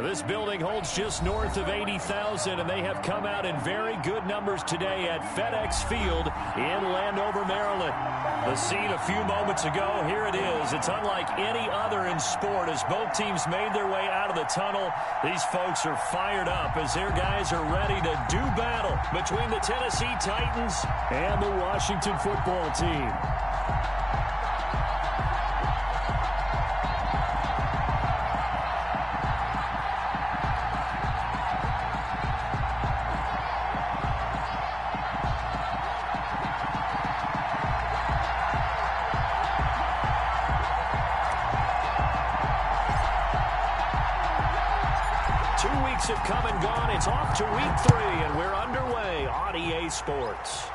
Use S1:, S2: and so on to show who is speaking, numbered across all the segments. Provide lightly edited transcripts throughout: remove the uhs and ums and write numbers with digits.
S1: This building holds just north of 80,000, and they have come out in very good numbers today at FedEx Field in Landover, Maryland. The scene a few moments ago, here it is. It's unlike any other in sport as both teams made their way out of the tunnel. These folks are fired up as their guys are ready to do battle between the Tennessee Titans and the Washington football team. 2 weeks have come and gone. It's off to week 3, and we're underway on EA Sports.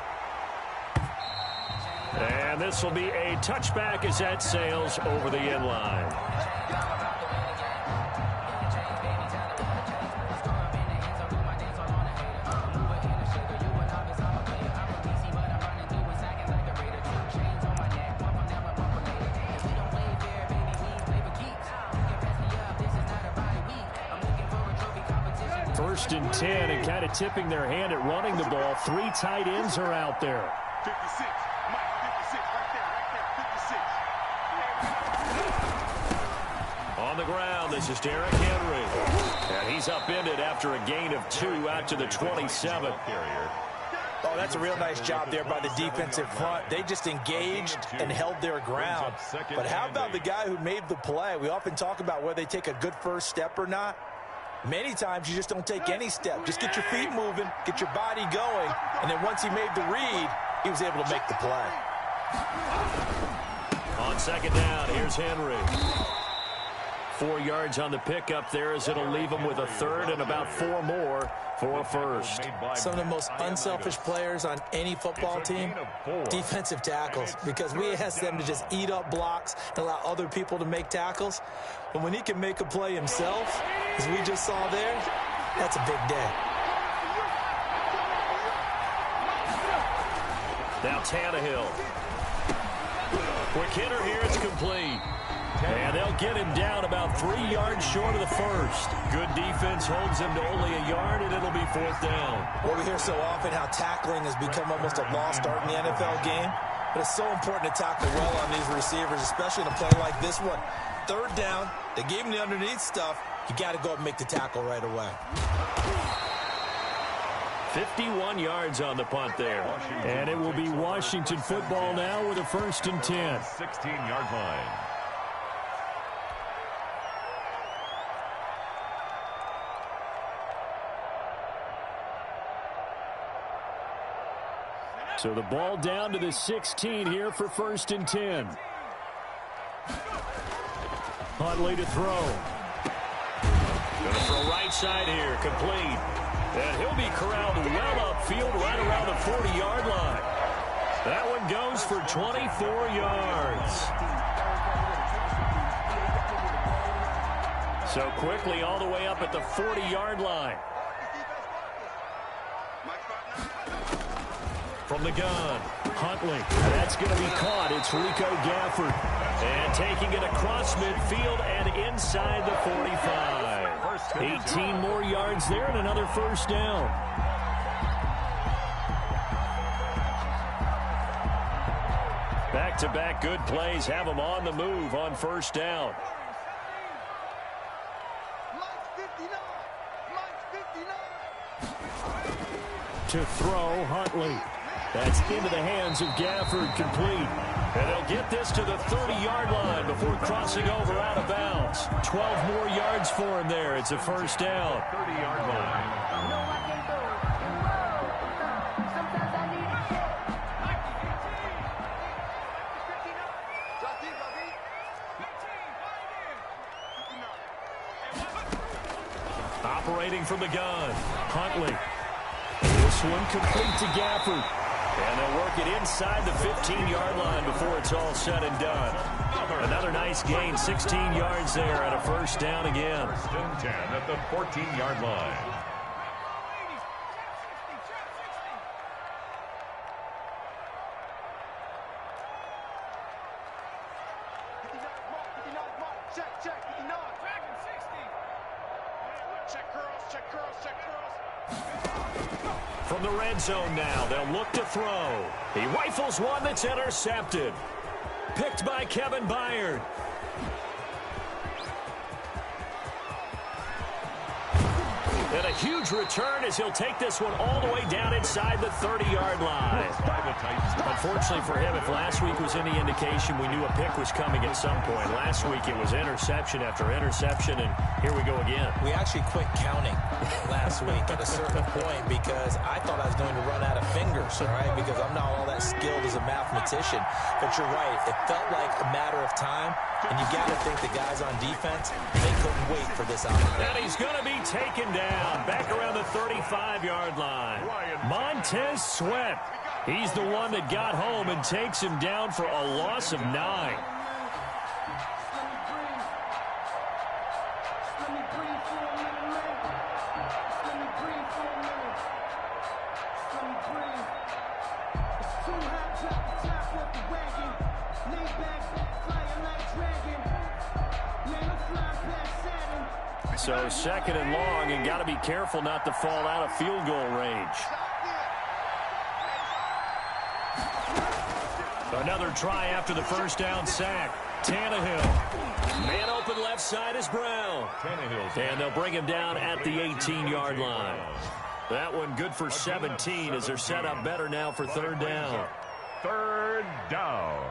S1: And this will be a touchback as that sails over the end line. First and 10, and kind of tipping their hand at running the ball. 3 tight ends are out there.
S2: 56. Mike, 56. Right there. 56.
S1: On the ground, this is Derrick Henry. And he's upended after a gain of 2 out to the 27.
S3: Oh, that's a real nice job there by the defensive front. They just engaged and held their ground. But how about the guy who made the play? We often talk about whether they take a good first step or not. Many times you just don't take any step. Just get your feet moving, get your body going, and then once he made the read, he was able to make the play.
S1: On second down, here's Henry. 4 yards on the pickup there as it'll leave him with a third and about 4 more for a first.
S3: Some of the most unselfish players on any football team, defensive tackles, because we ask them to just eat up blocks and allow other people to make tackles. But when he can make a play himself, as we just saw there, that's a big day.
S1: Now Tannehill. Quick hitter here, it's complete. And they'll get him down about 3 yards short of the first. Good defense holds him to only a yard, and it'll be 4th down.
S3: Well, we hear so often how tackling has become almost a lost art in the NFL game. But it's so important to tackle well on these receivers, especially in a play like this one. 3rd down, they gave him the underneath stuff. You got to go up and make the tackle right away.
S1: 51 yards on the punt there. And it will be Washington football now with a 1st and 10.
S2: 16-yard line.
S1: So the ball down to the 16 here for 1st and 10. Huntley to throw. Going to throw right side here, complete. And he'll be corralled well upfield right around the 40-yard line. That one goes for 24 yards. So quickly all the way up at the 40-yard line. From the gun, Huntley. That's going to be caught. It's Rico Gafford. And taking it across midfield and inside the 45. 18 more yards there and another 1st down. Back-to-back good plays have them on the move on 1st down. To throw, Huntley. That's into the hands of Gafford, complete. And they'll get this to the 30-yard line before crossing over out of bounds. 12 more yards for him there. It's a 1st down.
S2: 30-yard line.
S1: Operating from the gun, Huntley. This one complete to Gafford. And they'll work it inside the 15-yard line before it's all said and done. Another nice gain, 16 yards there and a 1st down again.
S2: 1st and 10 at the 14-yard line.
S1: From the red zone now, they'll look to throw. He rifles one that's intercepted. Picked by Kevin Byard. And a huge return as he'll take this one all the way down inside the 30-yard line. Unfortunately for him, if last week was any indication, we knew a pick was coming at some point. Last week it was interception after interception, and here we go again.
S3: We actually quit counting last week at a certain point because I thought I was going to run out of fingers, all right, because I'm not all that skilled as a mathematician. But you're right. It felt like a matter of time, and you got to think the guys on defense, they couldn't wait for this opportunity.
S1: And he's going to be taken down. Back around the 35-yard line. Montez Sweat. He's the one that got home and takes him down for a loss of 9. So second and long, and got to be careful not to fall out of field goal range. Another try after the first down sack. Tannehill. Man open left side is Brown. And they'll bring him down at the 18-yard line. That one good for 17 as they're set up better now for third down.
S2: Third down.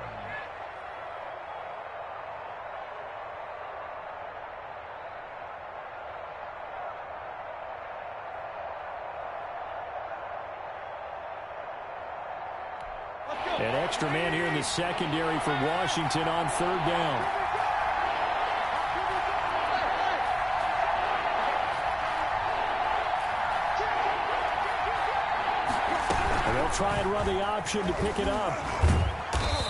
S1: An extra man here in the secondary for Washington on third down. And they'll try and run the option to pick it up.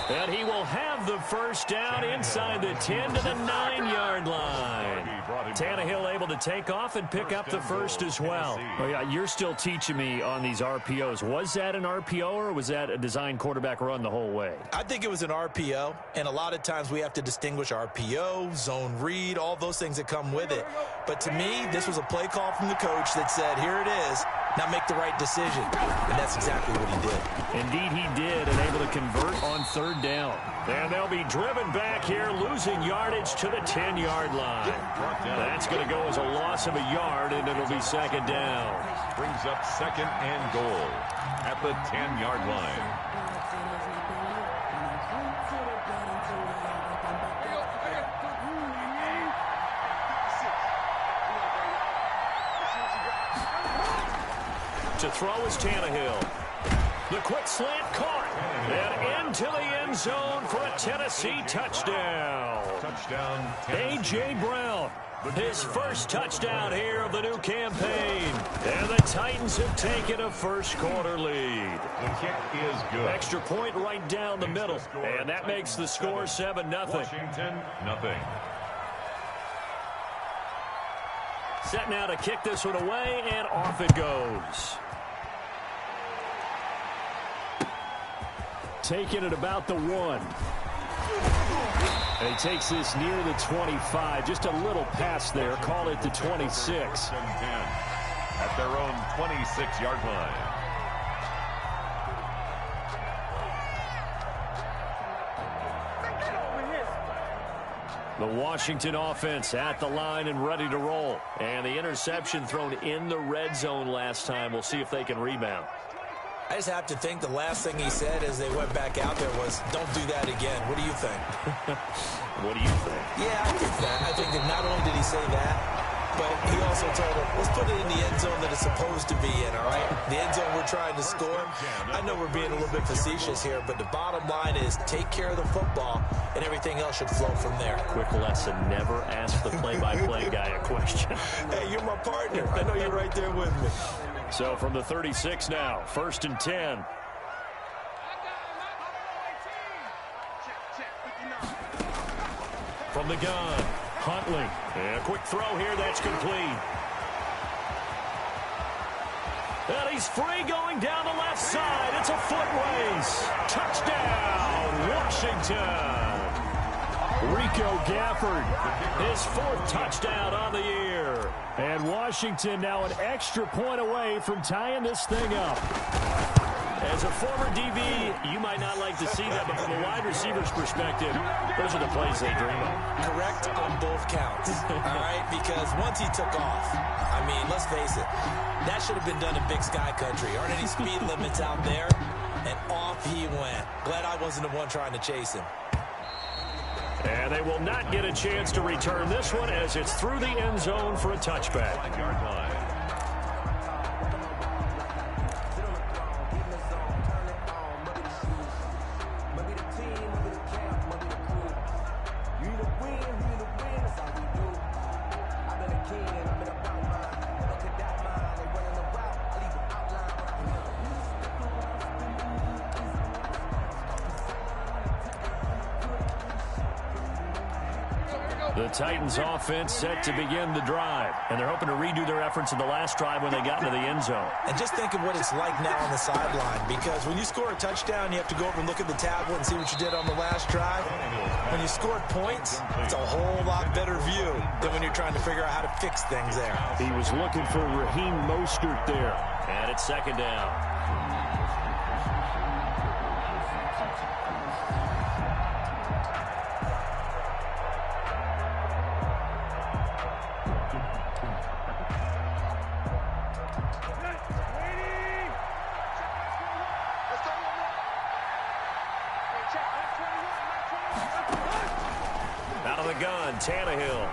S1: And he will have the first down inside the 10 to the 9-yard line. Tannehill able to take off and pick up the first as well. Oh, yeah, you're still teaching me on these RPOs. Was that an RPO or was that a design quarterback run the whole way?
S3: I think it was an RPO, and a lot of times we have to distinguish RPO, zone read, all those things that come with it. But to me, this was a play call from the coach that said, here it is, now make the right decision. And that's exactly what he did.
S1: Indeed, he did, and able to convert on third down. And they'll be driven back here, losing yardage to the 10-yard line. That's going to go as a loss of a yard, and it'll be second down.
S2: Brings up second and goal at the 10-yard line.
S1: To throw is Tannehill. The quick slant caught. And into the end zone for a Tennessee touchdown.
S2: Touchdown,
S1: A.J. Brown. His first touchdown here of the new campaign. And the Titans have taken a first quarter lead.
S2: The kick is good.
S1: Extra point right down the middle. And that makes the score 7-0.
S2: Washington, nothing.
S1: Set now to kick this one away, and off it goes. Taking it about the 1. And he takes this near the 25. Just a little pass there. Call it the 26.
S2: At their own 26-yard line.
S1: The Washington offense at the line and ready to roll. And the interception thrown in the red zone last time. We'll see if they can rebound.
S3: I just have to think the last thing he said as they went back out there was, don't do that again. What do you think?
S1: What do you think?
S3: Yeah, I think that. I think that not only did he say that, but he also told him, let's put it in the end zone that it's supposed to be in, all right? The end zone we're trying to score. I know we're being a little bit facetious here, but the bottom line is take care of the football, and everything else should flow from there.
S1: Quick lesson, never ask the play-by-play guy a question.
S3: Hey, you're my partner. I know you're right there with me.
S1: So from the 36 now, 1st and 10. From the gun, Huntley. And a quick throw here, that's complete. And he's free going down the left side. It's a foot race. Touchdown, Washington. Rico Gafford, his 4th touchdown on the year. And Washington now an extra point away from tying this thing up. As a former DB, you might not like to see that, but from a wide receiver's perspective, those are the plays they dream of.
S3: Correct on both counts, all right? Because once he took off, I mean, let's face it, that should have been done in Big Sky Country. Aren't any speed limits out there? And off he went. Glad I wasn't the one trying to chase him.
S1: And they will not get a chance to return this one as it's through the end zone for a touchback. The Titans offense set to begin the drive, and they're hoping to redo their efforts in the last drive when they got into the end zone.
S3: And just think of what it's like now on the sideline, because when you score a touchdown, you have to go over and look at the tablet and see what you did on the last drive. When you scored points, it's a whole lot better view than when you're trying to figure out how to fix things there.
S1: He was looking for Raheem Mostert there, and it's 2nd down. Out of the gun, Tannehill.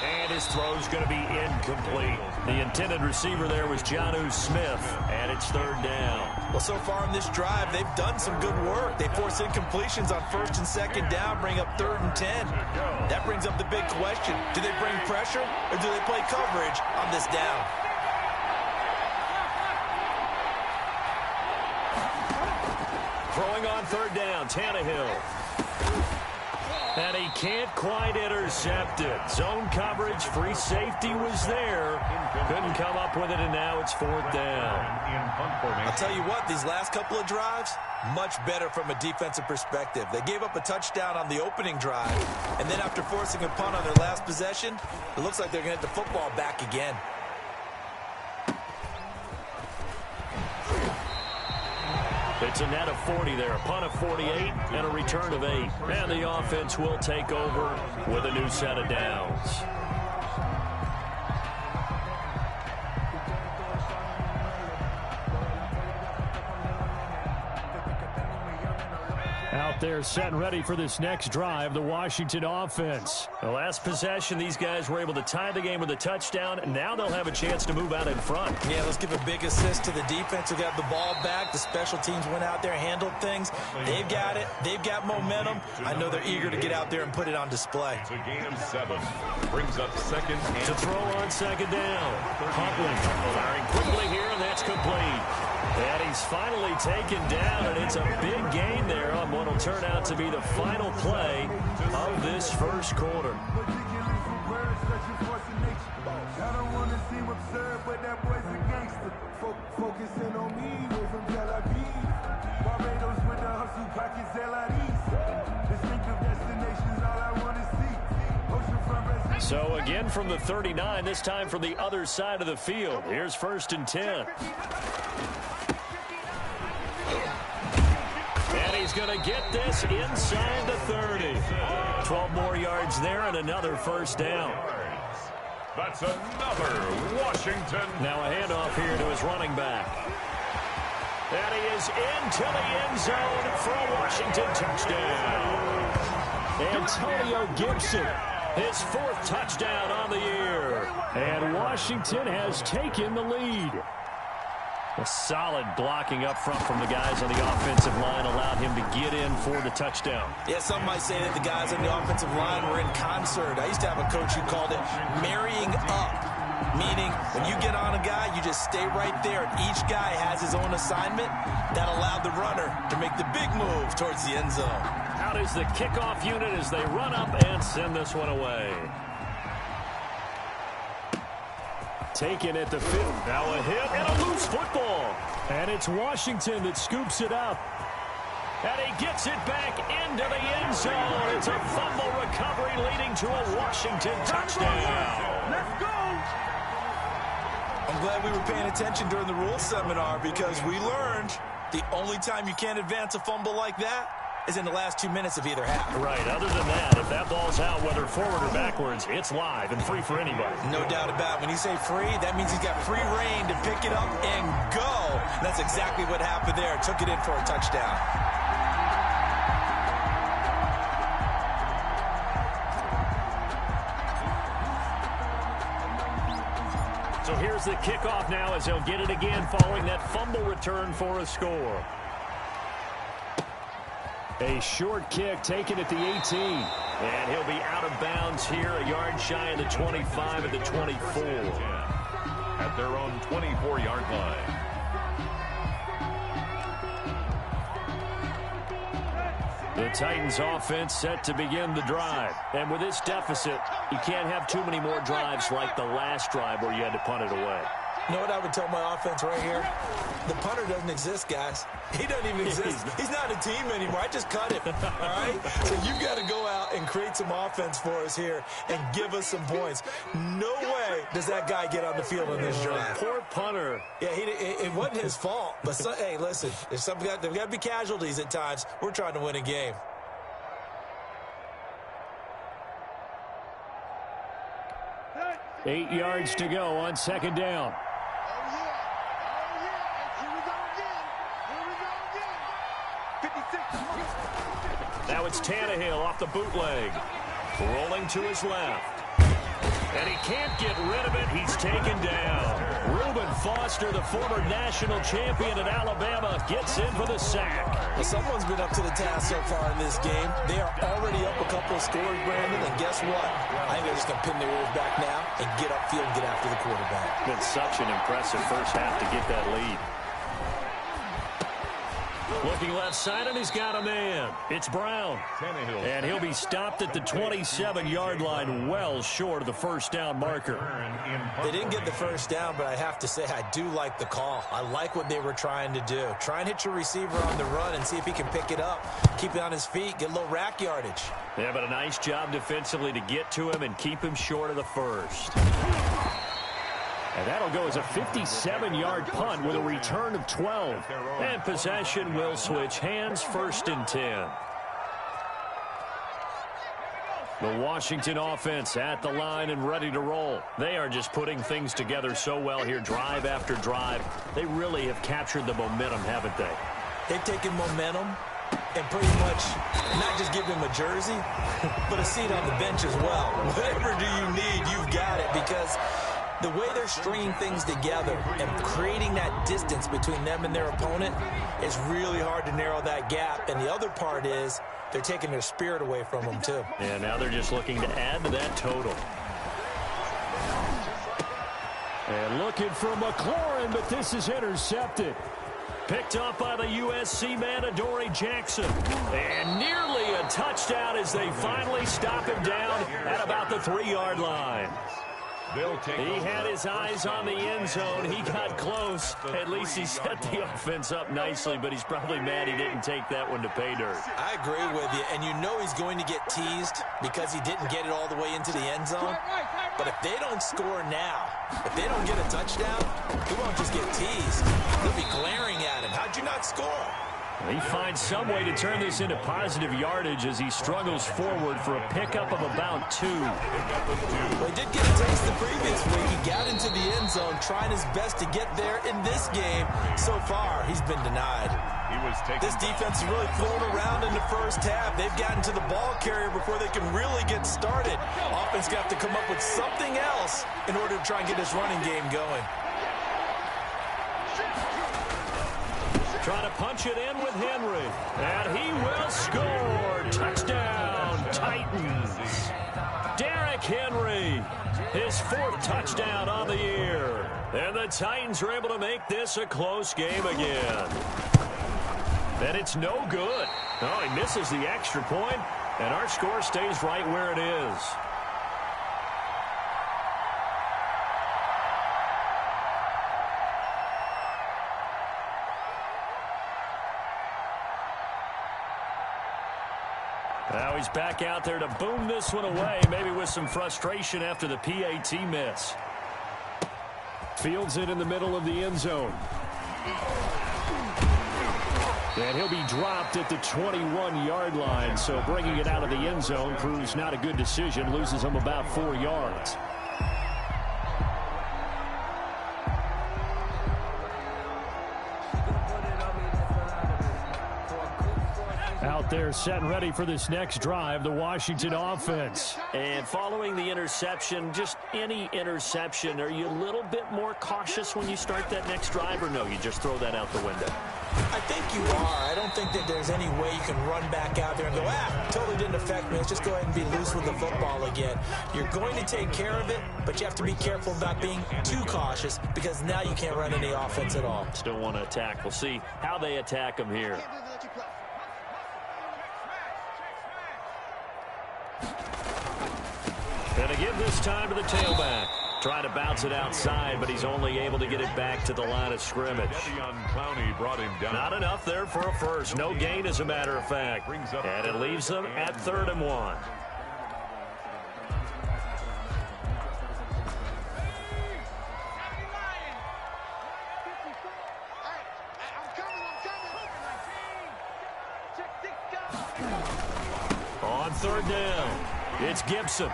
S1: And his throw's going to be incomplete. The intended receiver there was Jonnu Smith, and it's 3rd down.
S3: Well, so far in this drive, they've done some good work. They force incompletions on 1st and 2nd down, bring up 3rd and 10. That brings up the big question. Do they bring pressure, or do they play coverage on this down?
S1: Throwing on 3rd down, Tannehill. And he can't quite intercept it. Zone coverage, free safety was there. Couldn't come up with it, and now it's 4th down.
S3: I'll tell you what, these last couple of drives, much better from a defensive perspective. They gave up a touchdown on the opening drive, and then after forcing a punt on their last possession, it looks like they're going to get the football back again.
S1: It's a net of 40 there, a punt of 48, and a return of 8. And the offense will take over with a new set of downs. Out there set and ready for this next drive, the Washington offense. The last possession, these guys were able to tie the game with a touchdown. Now they'll have a chance to move out in front.
S3: Yeah, let's give a big assist to the defense who got the ball back. The special teams went out there, handled things. They've got it. They've got momentum. I know they're eager to get out there and put it on display.
S2: It's a gain of 7. Brings up 2nd and
S1: to throw on 2nd down. Huntley firing quickly here, and that's complete. And he's finally taken down, and it's a big gain there on what will turn out to be the final play of this first quarter.
S4: I don't want to seem absurd, but that boy's a gangster. Focusing on me, way from Tel Aviv. Barbados with the hustle pockets, LIDs. Distinctive destinations, all I want to see. Oceanfront.
S1: So again from the 39, this time from the other side of the field. Here's 1st and 10. And he's going to get this inside the 30. 12 more yards there and another 1st down.
S2: That's another Washington.
S1: Now a handoff here to his running back. And he is into the end zone for a Washington touchdown. Antonio Gibson, his 4th touchdown on the year. And Washington has taken the lead. A solid blocking up front from the guys on the offensive line allowed him to get in for the touchdown.
S3: Yeah, some might say that the guys on the offensive line were in concert. I used to have a coach who called it marrying up, meaning when you get on a guy, you just stay right there, and each guy has his own assignment. That allowed the runner to make the big move towards the end zone.
S1: Out is the kickoff unit as they run up and send this one away. Taken at the 5th. Now a hit and a loose football. And it's Washington that scoops it up. And he gets it back into the end zone. It's a fumble recovery leading to a Washington touchdown.
S4: Let's go.
S3: I'm glad we were paying attention during the rules seminar because we learned the only time you can't advance a fumble like that is in the last 2 minutes of either half.
S1: Right. Other than that, if that ball's out, whether forward or backwards, it's live and free for anybody.
S3: No doubt about it. When you say free, that means he's got free reign to pick it up and go. And that's exactly what happened there. Took it in for a touchdown.
S1: So here's the kickoff now as he'll get it again following that fumble return for a score. A short kick taken at the 18. And he'll be out of bounds here, a yard shy of the 25 at the 24.
S2: At their own 24-yard line.
S1: The Titans offense set to begin the drive. And with this deficit, you can't have too many more drives like the last drive where you had to punt it away.
S3: You know what I would tell my offense right here? The punter doesn't exist, guys. He doesn't even exist. He's not a team anymore. I just cut him, all right? So you've got to go out and create some offense for us here and give us some points. No way does that guy get on the field in this drive.
S1: Poor punter.
S3: Yeah, it wasn't his fault. But, hey, listen, there's got to be casualties at times. We're trying to win a game.
S1: Eight yards to go on second down. Now it's Tannehill off the bootleg. Rolling to his left. And he can't get rid of it. He's taken down. Reuben Foster, the former national champion at Alabama, gets in for the sack.
S3: Well, someone's been up to the task so far in this game. They are already up a couple of scores, Brandon, and guess what? I think they're just going to pin their ears back now and get upfield and get after the quarterback.
S1: Been such an impressive first half to get that lead. Looking left side, and he's got a man. It's Brown. And he'll be stopped at the 27-yard line, well short of the first down marker.
S3: They didn't get the first down, but I have to say I do like the call. I like what they were trying to do. Try and hit your receiver on the run and see if he can pick it up. Keep it on his feet, get a little rack yardage.
S1: Yeah, but a nice job defensively to get to him and keep him short of the first. And that'll go as a 57-yard punt with a return of 12. And possession will switch hands, first and 10. The Washington offense at the line and ready to roll. They are just putting things together so well here, drive after drive. They really have captured the momentum, haven't they?
S3: They've taken momentum and pretty much not just give him a jersey, but a seat on the bench as well. Whatever do you need, you've got it, because the way they're stringing things together and creating that distance between them and their opponent is really hard to narrow that gap. And the other part is they're taking their spirit away from them, too.
S1: And now they're just looking to add to that total. And looking for McLaurin, but this is intercepted. Picked up by the USC man, Adoree Jackson. And nearly a touchdown as they finally stop him down at about the 3-yard line. He had his eyes on the end zone. He got close. At least he set the offense up nicely, but he's probably mad he didn't take that one to pay dirt.
S3: I agree with you, and you know he's going to get teased because he didn't get it all the way into the end zone. But if they don't score now, if they don't get a touchdown, he won't just get teased. They'll be glaring at him. How'd you not score?
S1: He finds some way to turn this into positive yardage as he struggles forward for a pickup of about 2.
S3: Well, he did get a taste the previous week. He got into the end zone, trying his best to get there in this game. So far, he's been denied. This defense is really flown around in the first half. They've gotten to the ball carrier before they can really get started. Offense got to come up with something else in order to try and get this running game going.
S1: Trying to punch it in with Henry. And he will score. Touchdown, Titans. Derrick Henry, his 4th touchdown on the year. And the Titans are able to make this a close game again. And it's no good. Oh, he misses the extra point, and our score stays right where it is. Now he's back out there to boom this one away, maybe with some frustration after the PAT miss. Fields it in the middle of the end zone. And he'll be dropped at the 21-yard line, so bringing it out of the end zone proves not a good decision, loses him about 4 yards. Out there set and ready for this next drive, the Washington offense. And following the interception, just any interception, are you a little bit more cautious when you start that next drive, or no, you just throw that out the window?
S3: I think you are. I don't think that there's any way you can run back out there and go, totally didn't affect me. Let's just go ahead and be loose with the football again. You're going to take care of it, but you have to be careful about being too cautious because now you can't run any offense at all.
S1: Still want to attack. We'll see how they attack them here. And again this time to the tailback. Trying to bounce it outside, but he's only able to get it back to the line of scrimmage.
S2: Brought him down.
S1: Not enough there for a first. No gain, as a matter of fact. And it leaves them at 3rd and 1. On 3rd down, it's Gibson.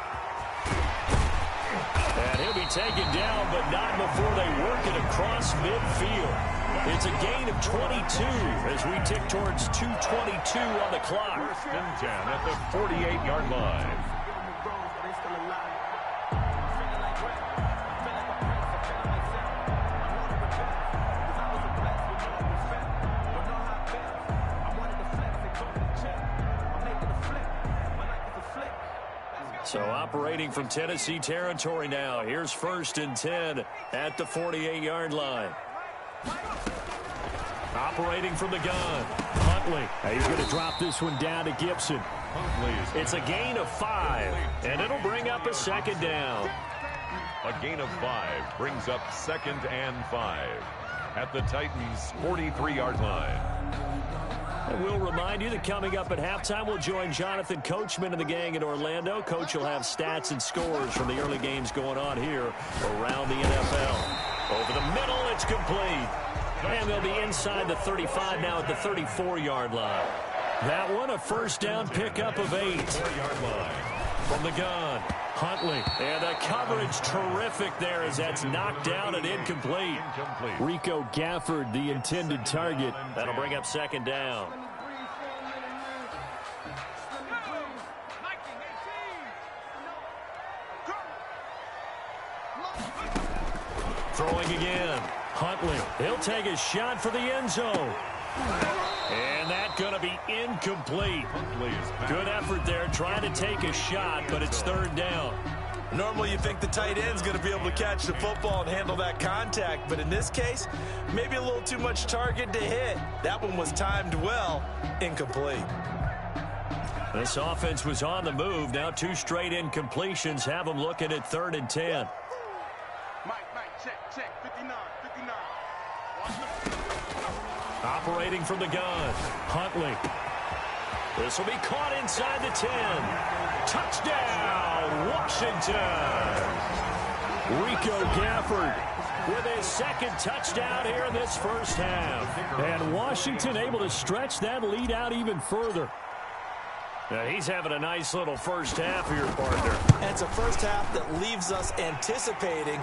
S1: And he'll be taken down, but not before they work it across midfield. It's a gain of 22 as we tick towards 2:22 on the clock.
S2: 1st and 10 at the 48-yard line.
S1: So operating from Tennessee territory now. Here's 1st and 10 at the 48-yard line. Operating from the gun. Huntley. He's going to drop this one down to Gibson. It's a gain of 5, and it'll bring up a 2nd down.
S2: A gain of 5 brings up 2nd and 5 at the Titans' 43-yard line.
S1: And we'll remind you that coming up at halftime, we'll join Jonathan Coachman and the gang in Orlando. Coach will have stats and scores from the early games going on here around the NFL. Over the middle, it's complete. And they'll be inside the 35 now at the 34-yard line. That one, a 1st down pickup of 8.
S2: 4-yard line.
S1: From the gun, Huntley. And the coverage terrific there as that's knocked down and incomplete. Rico Gafford, the intended target. That'll bring up 2nd down. Throwing again. Huntley. He'll take a shot for the end zone. And that's going to be incomplete. Good effort there trying to take a shot, but it's 3rd down.
S3: Normally you think the tight end's going to be able to catch the football and handle that contact, but in this case, maybe a little too much target to hit. That one was timed well, incomplete.
S1: This offense was on the move. Now 2 straight incompletions have them looking at 3rd and 10.
S4: Check, 59.
S1: Operating from the gun, Huntley. This will be caught inside the 10. Touchdown, Washington. Rico Gafford with his 2nd touchdown here in this 1st half. And Washington able to stretch that lead out even further. Now he's having a nice little 1st half here, partner.
S3: And it's a 1st half that leaves us anticipating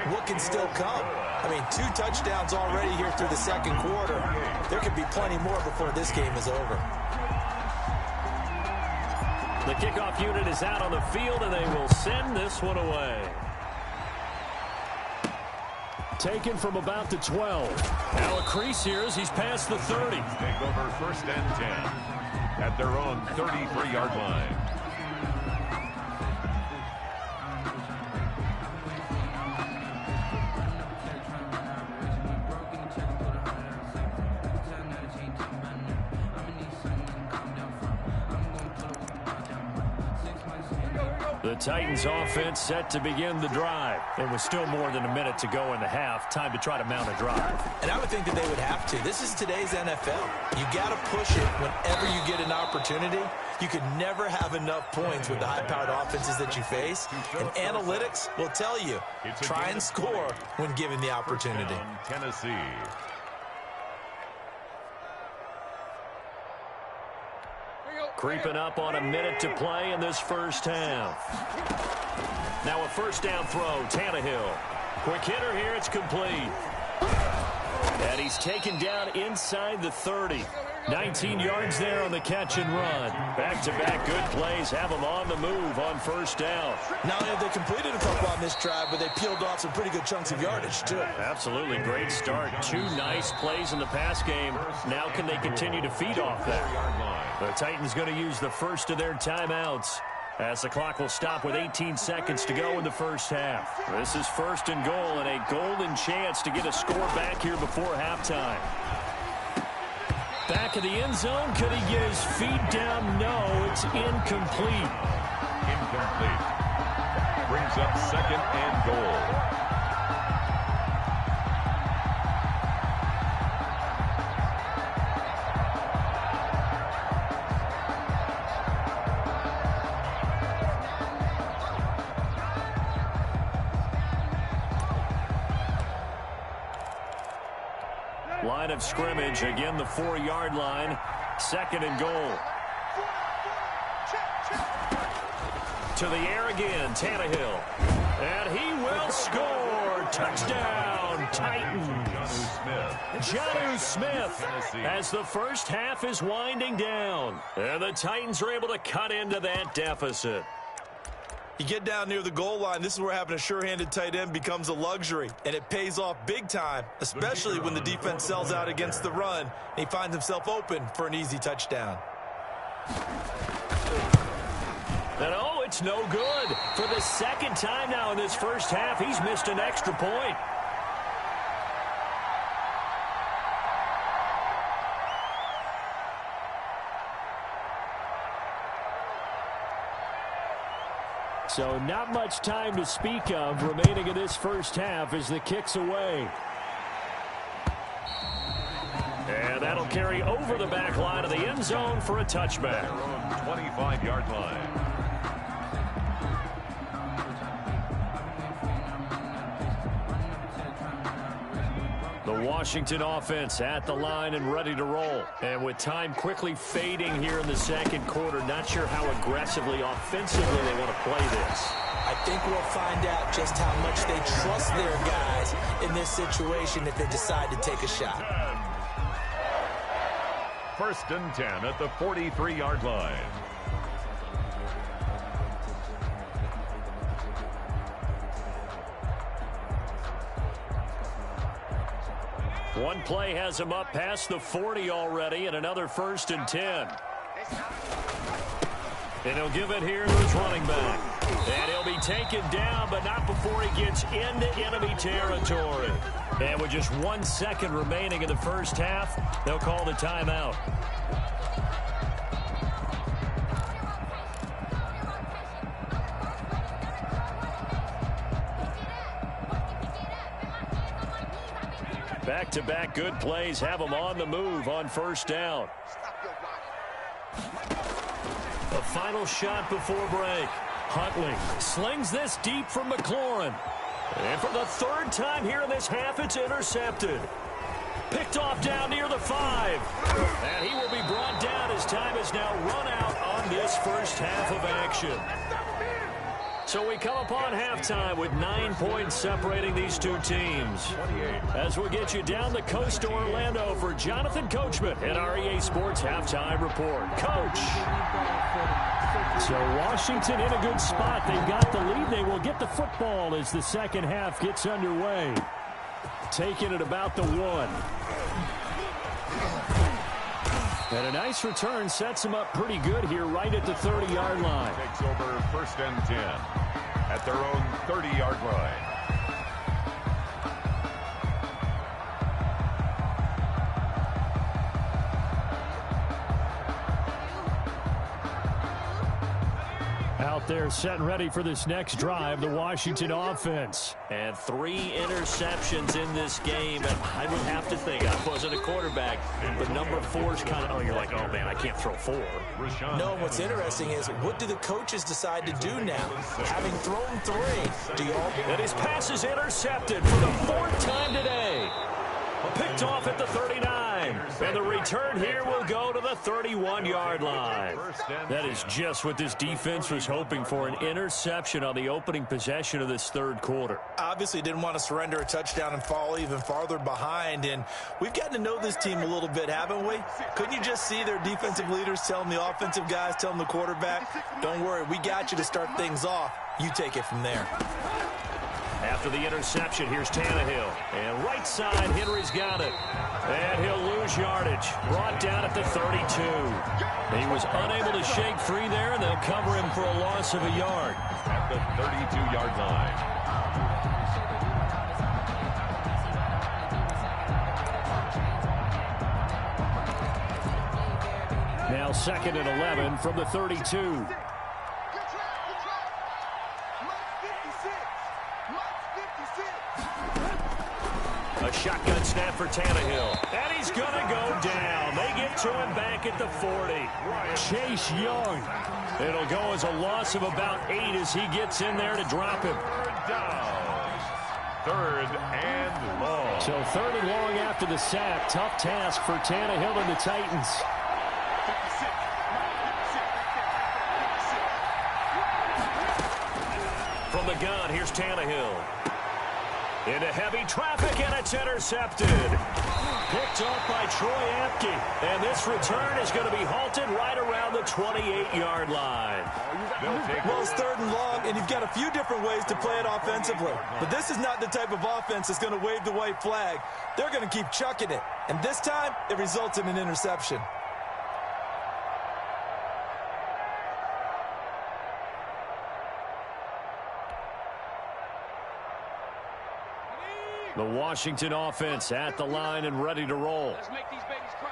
S3: what can still come. I mean, 2 touchdowns already here through the 2nd quarter. There could be plenty more before this game is over.
S1: The kickoff unit is out on the field, and they will send this one away. Taken from about the 12. Now a crease here as he's past the 30.
S2: Take over 1st and 10 at their own 33-yard line.
S1: The Titans offense set to begin the drive. It was still more than a minute to go in the half. Time to try to mount a drive.
S3: And I would think that they would have to. This is today's NFL. You got to push it whenever you get an opportunity. You could never have enough points with the high-powered offenses that you face. And analytics will tell you, try and score when given the opportunity.
S2: Tennessee.
S1: Creeping up on a minute to play in this first half. Now a first down throw, Tannehill. Quick hitter here, it's complete. And he's taken down inside the 30. 19 yards there on the catch and run. Back-to-back good plays have them on the move on first down.
S3: Not only have they completed a couple on this drive, but they peeled off some pretty good chunks of yardage, too.
S1: Absolutely great start. 2 nice plays in the pass game. Now can they continue to feed off that? The Titans going to use the first of their timeouts, as the clock will stop with 18 seconds to go in the first half. This is first and goal, and a golden chance to get a score back here before halftime. Back of the end zone. Could he get his feet down? No, it's incomplete.
S2: Incomplete. Brings up second and goal.
S1: Line of scrimmage, again the 4-yard line. Second and goal. To the air again, Tannehill. And he will score. Touchdown, Titans. Jonnu Smith as the first half is winding down. And the Titans are able to cut into that deficit.
S3: You get down near the goal line, this is where having a sure-handed tight end becomes a luxury, and it pays off big time, especially when the defense sells out against the run, and he finds himself open for an easy touchdown.
S1: And oh, it's no good. For the second time now in this first half, he's missed an extra point. So not much time to speak of remaining in this first half as the kick's away. And that'll carry over the back line of the end zone for a touchback.
S2: 25-yard line.
S1: The Washington offense at the line and ready to roll. And with time quickly fading here in the second quarter, not sure how aggressively, offensively they want to play this.
S3: I think we'll find out just how much they trust their guys in this situation if they decide to take a shot.
S2: First and 10 at the 43-yard line.
S1: One play has him up past the 40 already, and another first and 10. And he'll give it here to his running back. And he'll be taken down, but not before he gets into enemy territory. And with just 1 second remaining in the first half, they'll call the timeout. Back-to-back good plays have them on the move on first down. A final shot before break. Huntley slings this deep from McLaurin. And for the third time here in this half, it's intercepted. Picked off down near the 5. And he will be brought down as time is now run out on this first half of action. So we come upon halftime with 9 points separating these two teams. As we get you down the coast to Orlando for Jonathan Coachman at our EA Sports Halftime Report. Coach. So Washington in a good spot. They've got the lead. They will get the football as the second half gets underway. Taking it about the 1. And a nice return sets him up pretty good here right at the 30-yard line.
S2: Takes over first and 10 at their own 30-yard line.
S1: Out there setting ready for this next drive, the Washington offense.
S5: And 3 interceptions in this game. And I would have to think, I wasn't a quarterback, but number 4 is kind of, oh, you're like, oh, man, I can't throw 4.
S3: No, what's interesting is, what do the coaches decide to do now? Having thrown 3, do y'all?
S1: And his pass is intercepted for the 4th time today. Picked off at the 39. And the return here will go to the 31-yard line. That is just what this defense was hoping for, an interception on the opening possession of this 3rd quarter.
S3: Obviously didn't want to surrender a touchdown and fall even farther behind. And we've gotten to know this team a little bit, haven't we? Couldn't you just see their defensive leaders telling the offensive guys, telling the quarterback, don't worry, we got you to start things off. You take it from there.
S1: After the interception, here's Tannehill. And right side, Henry's got it. And he'll lose yardage. Brought down at the 32. He was unable to shake free there, and they'll cover him for a loss of a yard.
S2: At the 32-yard line.
S1: Now 2nd and 11 from the 32. A shotgun snap for Tannehill. And he's going to go down. They get to him back at the 40. Chase Young. It'll go as a loss of about 8 as he gets in there to drop him.
S2: 3rd down. 3rd and long.
S1: So 3rd and long after the sack. Tough task for Tannehill and the Titans. From the gun, here's Tannehill. Into heavy traffic, and it's intercepted. Picked off by Troy Apke. And this return is going to be halted right around the 28-yard line.
S3: Well, it's 3rd and long, and you've got a few different ways to play it offensively. But this is not the type of offense that's going to wave the white flag. They're going to keep chucking it. And this time, it results in an interception.
S1: The Washington offense at the line and ready to roll.
S6: Let's make these babies cry.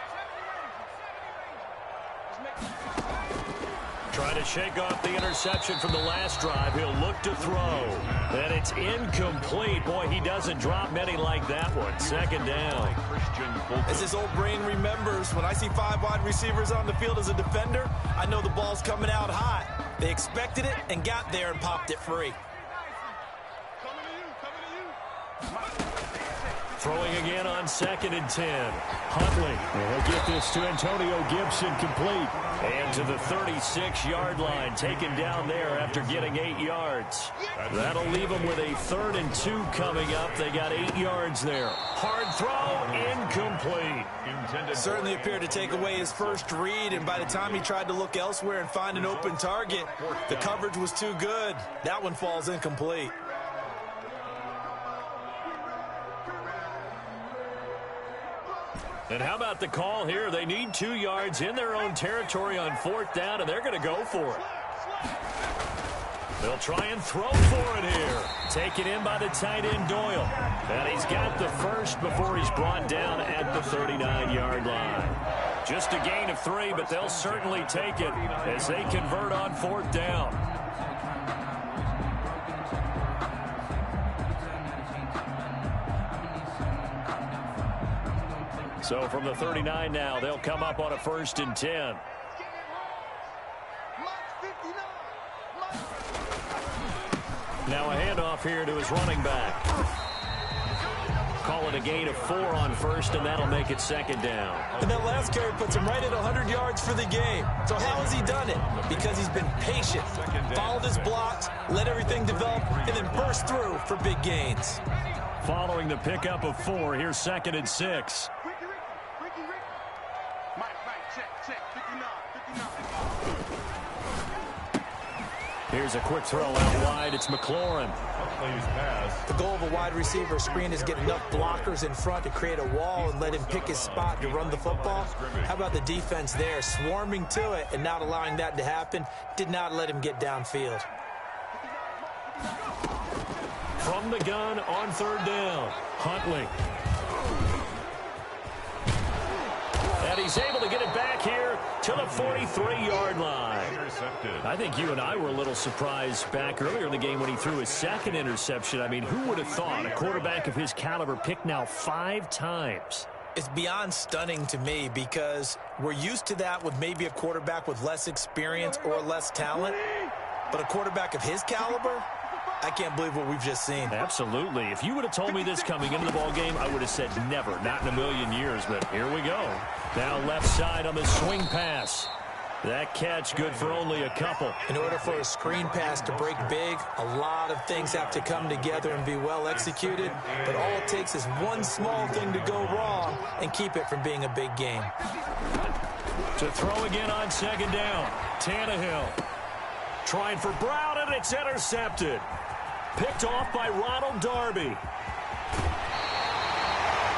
S1: Trying to shake off the interception from the last drive. He'll look to throw. And it's incomplete. Boy, he doesn't drop many like that one. 2nd down.
S3: As his old brain remembers, when I see 5 wide receivers on the field as a defender, I know the ball's coming out hot. They expected it and got there and popped it free.
S1: Throwing again on 2nd and 10. Huntley will get this to Antonio Gibson complete. And to the 36-yard line, taken down there after getting 8 yards. That'll leave them with a 3rd and 2 coming up. They got 8 yards there. Hard throw, incomplete.
S3: Certainly appeared to take away his first read, and by the time he tried to look elsewhere and find an open target, the coverage was too good. That one falls incomplete.
S1: And how about the call here? They need 2 yards in their own territory on 4th down, and they're going to go for it. They'll try and throw for it here. Taken in by the tight end, Doyle. And he's got the first before he's brought down at the 39-yard line. Just a gain of 3, but they'll certainly take it as they convert on 4th down. So from the 39 now, they'll come up on a 1st and 10. Now a handoff here to his running back. Call it a gain of 4 on 1st, and that'll make it 2nd down.
S3: And that last carry puts him right at 100 yards for the game. So how has he done it? Because he's been patient, followed his blocks, let everything develop, and then burst through for big gains.
S1: Following the pickup of 4, here's 2nd and 6. Here's a quick throw out wide. It's McLaurin.
S3: The goal of a wide receiver screen is get enough blockers in front to create a wall and let him pick his spot to run the football. How about the defense there, swarming to it and not allowing that to happen? Did not let him get downfield.
S1: From the gun on 3rd down, Huntley. And he's able to get it back here to the 43-yard line.
S2: intercepted.
S1: I think you and I were a little surprised back earlier in the game when he threw his second interception. I mean, who would have thought a quarterback of his caliber picked now 5 times?
S3: It's beyond stunning to me because we're used to that with maybe a quarterback with less experience or less talent. But a quarterback of his caliber, I can't believe what we've just seen.
S1: Absolutely. If you would have told me this coming into the ball game, I would have said never, not in a million years. But here we go. Now left side on the swing pass. That catch good for only a couple.
S3: In order for a screen pass to break big, a lot of things have to come together and be well executed. But all it takes is one small thing to go wrong and keep it from being a big game.
S1: To throw again on second down. Tannehill. Trying for Brown, and it's intercepted. Picked off by Ronald Darby.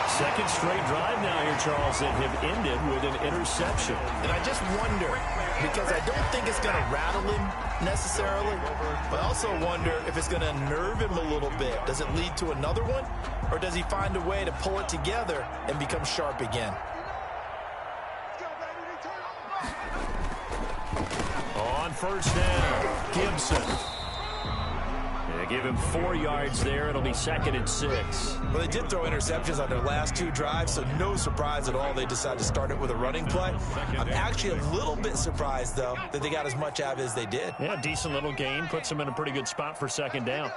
S1: Second straight drive now here, Charles, that have ended with an interception.
S3: And I just wonder, because I don't think it's going to rattle him necessarily, but I also wonder if it's going to unnerve him a little bit. Does it lead to another one, or does he find a way to pull it together and become sharp again?
S1: On first down, Gibson. They give him 4 yards there. It'll be 2nd and 6.
S3: Well, they did throw interceptions on their last 2 drives, so no surprise at all they decided to start it with a running play. I'm actually a little bit surprised, though, that they got as much out of it as they did.
S1: Yeah, decent little gain. Puts them in a pretty good spot for 2nd down.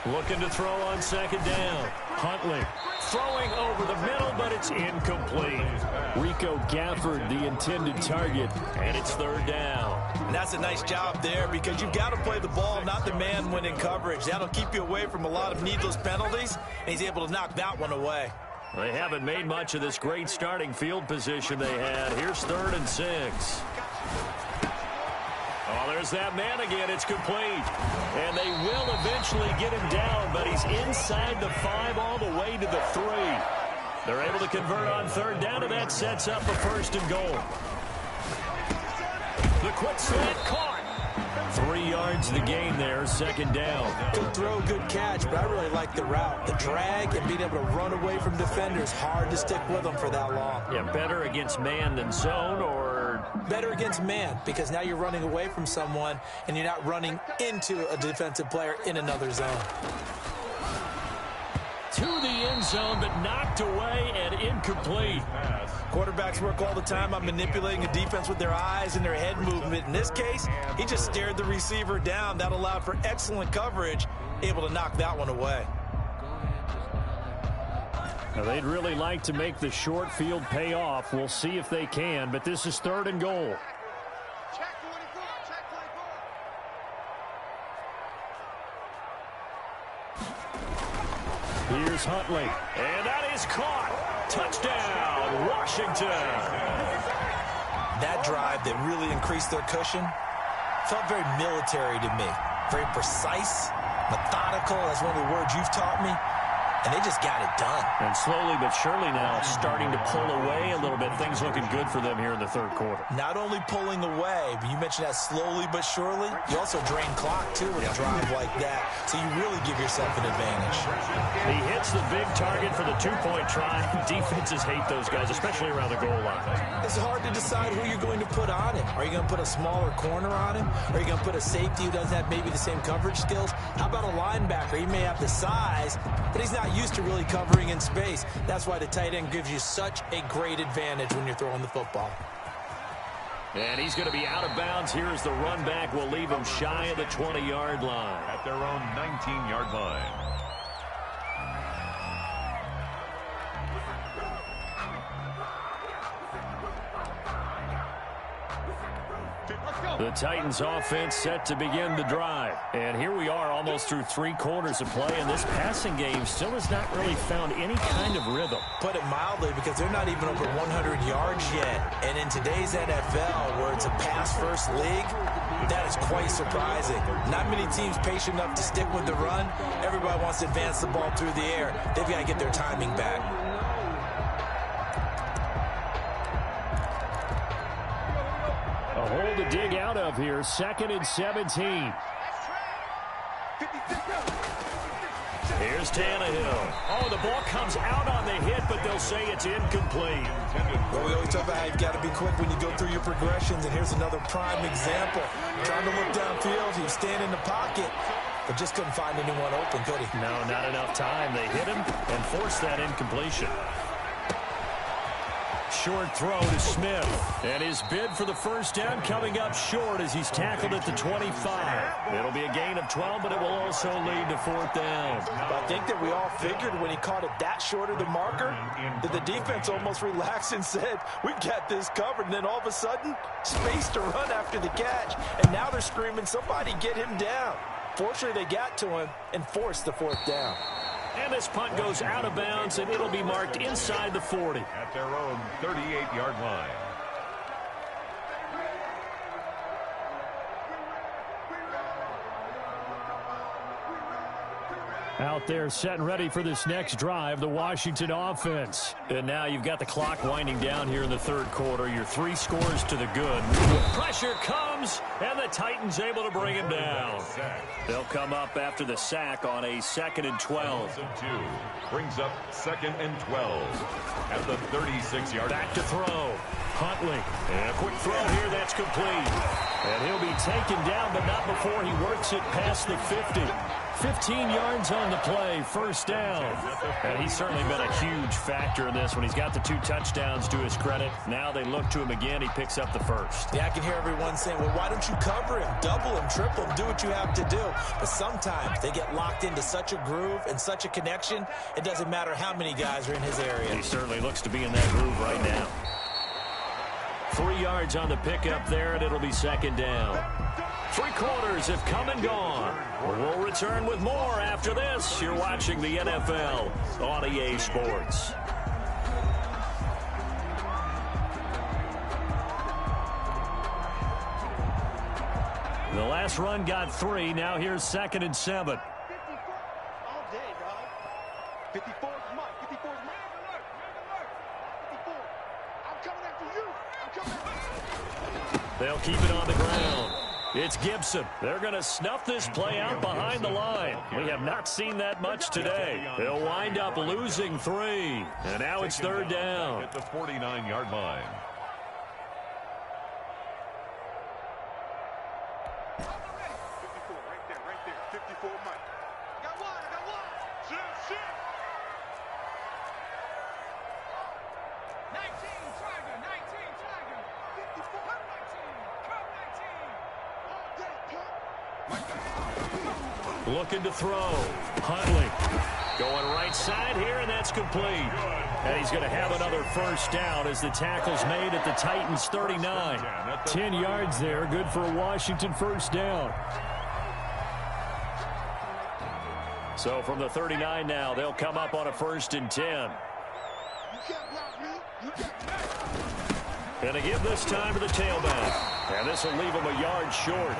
S1: Looking to throw on 2nd down. Huntley throwing over the middle, but it's incomplete. Rico Gafford, the intended target, and it's 3rd down.
S3: And that's a nice job there because you've got to play the ball, not the man when in coverage. That'll keep you away from a lot of needless penalties, and he's able to knock that one away.
S1: They haven't made much of this great starting field position they had. Here's 3rd and 6. Oh, there's that man again. It's complete. And they will eventually get him down, but he's inside the 5 all the way to the 3. They're able to convert on 3rd down, and that sets up a 1st and goal. The quick slant caught. 3 yards the gain there, 2nd down.
S3: Good throw, good catch, but I really like the route. The drag and being able to run away from defenders, hard to stick with them for that long.
S1: Yeah, better against man than zone, or?
S3: Better against man, because now you're running away from someone and you're not running into a defensive player in another zone.
S1: To the end zone, but knocked away and incomplete.
S3: Quarterbacks work all the time on manipulating a defense with their eyes and their head movement. In this case, he just stared the receiver down. That allowed for excellent coverage, able to knock that one away.
S1: Now, they'd really like to make the short field pay off. We'll see if they can, but this is 3rd and goal. Here's Huntley, and that is caught. Touchdown, Washington.
S3: That drive that really increased their cushion felt very military to me. Very precise, methodical. That's one of the words you've taught me. And they just got it done.
S1: And slowly but surely now starting to pull away a little bit. Things looking good for them here in the 3rd quarter.
S3: Not only pulling away, but you mentioned that slowly but surely. You also drain clock, too, with a drive like that. So you really give yourself an advantage.
S1: He hits the big target for the 2-point try. Defenses hate those guys, especially around the goal line.
S3: It's hard to decide who you're going to put on him. Are you going to put a smaller corner on him? Are you going to put a safety who doesn't have maybe the same coverage skills? How about a linebacker? He may have the size, but he's not used to really covering in space. That's why the tight end gives you such a great advantage when you're throwing the football.
S1: And he's going to be out of bounds. Here's the run back. We'll leave him shy of the 20-yard line.
S2: At their own 19-yard line.
S1: The Titans offense set to begin the drive. And here we are almost through 3 quarters of play, and this passing game still has not really found any kind of rhythm.
S3: Put it mildly, because they're not even over 100 yards yet. And in today's NFL, where it's a pass-first league, that is quite surprising. Not many teams patient enough to stick with the run. Everybody wants to advance the ball through the air. They've got to get their timing back.
S1: A hole to dig out of here. 2nd and 17. Here's Tannehill. Oh, the ball comes out on the hit, but they'll say it's incomplete.
S3: Well, we always talk about how you've got to be quick when you go through your progressions, and here's another prime example. Trying to look downfield, he was standing in the pocket, but just couldn't find anyone open, could he?
S1: No, not enough time. They hit him and forced that incompletion. Short throw to Smith. And his bid for the first down coming up short as he's tackled at the 25. It'll be a gain of 12, but it will also lead to fourth down.
S3: I think that we all figured when he caught it that short of the marker that the defense almost relaxed and said, we've got this covered. And then all of a sudden, space to run after the catch. And now they're screaming, somebody get him down. Fortunately, they got to him and forced the fourth down.
S1: And this punt goes out of bounds, and it'll be marked inside the 40.
S2: At their own 38-yard line.
S1: Out there set and ready for this next drive, the Washington offense. And now you've got the clock winding down here in the third quarter. Your 3 scores to the good. Pressure comes, and the Titans able to bring him down. They'll come up after the sack on a 2nd and 12.
S2: Brings up 2nd and 12 at the 36-yard line.
S1: Back to throw. Huntley. And a quick throw here that's complete. And he'll be taken down, but not before he works it past the 50. 15 yards on the play, first down. And he's certainly been a huge factor in this when he's got the 2 touchdowns to his credit. Now they look to him again. He picks up the first.
S3: Yeah, I can hear everyone saying, well, why don't you cover him, double him, triple him, do what you have to do. But sometimes they get locked into such a groove and such a connection, it doesn't matter how many guys are in his area.
S1: He certainly looks to be in that groove right now. 3 yards on the pickup there, and it'll be 2nd down. 3 quarters have come and gone. We'll return with more after this. You're watching the NFL on EA Sports. The last run got 3. Now here's 2nd and 7.
S6: All day, dog. 54 is mine. 54 is mine. 54. I'm coming after you. I'm coming after you.
S1: They'll keep it on the ground. It's Gibson. They're going to snuff this play out behind the line. We have not seen that much today. They'll wind up losing 3. And now it's 3rd down.
S2: At the 49-yard line.
S6: Right there. 54 Mike. I got one. Shit. 19 Tiger. 54 19.
S1: Looking to throw. Huntley going right side here, and that's complete. And he's going to have another first down as the tackle's made at the Titans' 39. 10 yards there, good for a Washington first down. So from the 39 now, they'll come up on a 1st and 10.
S6: You can't block me. You can't block me.
S1: And they give this time to the tailback. And this will leave him a yard short.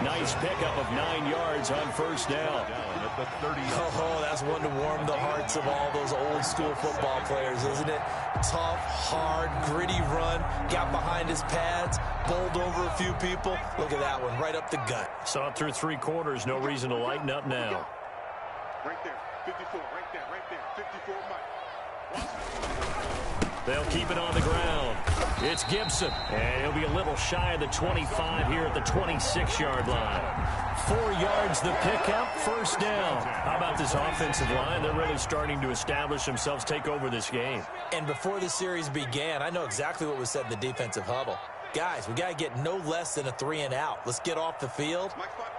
S1: Nice pickup of 9 yards on first down.
S2: At the 30.
S3: Oh, that's one to warm the hearts of all those old school football players, isn't it? Tough, hard, gritty run. Got behind his pads, bowled over a few people. Look at that one, right up the gut.
S1: Saw it through 3 quarters. No reason to lighten up now.
S6: Right there. 54. Right there. 54 Mike.
S1: They'll keep it on the ground. It's Gibson. And he'll be a little shy of the 25 here at the 26-yard line. 4 yards the pickup, first down. How about this offensive line? They're really starting to establish themselves, take over this game.
S3: And before the series began, I know exactly what was said in the defensive huddle. Guys, we got to get no less than a 3 and out. Let's get off the field.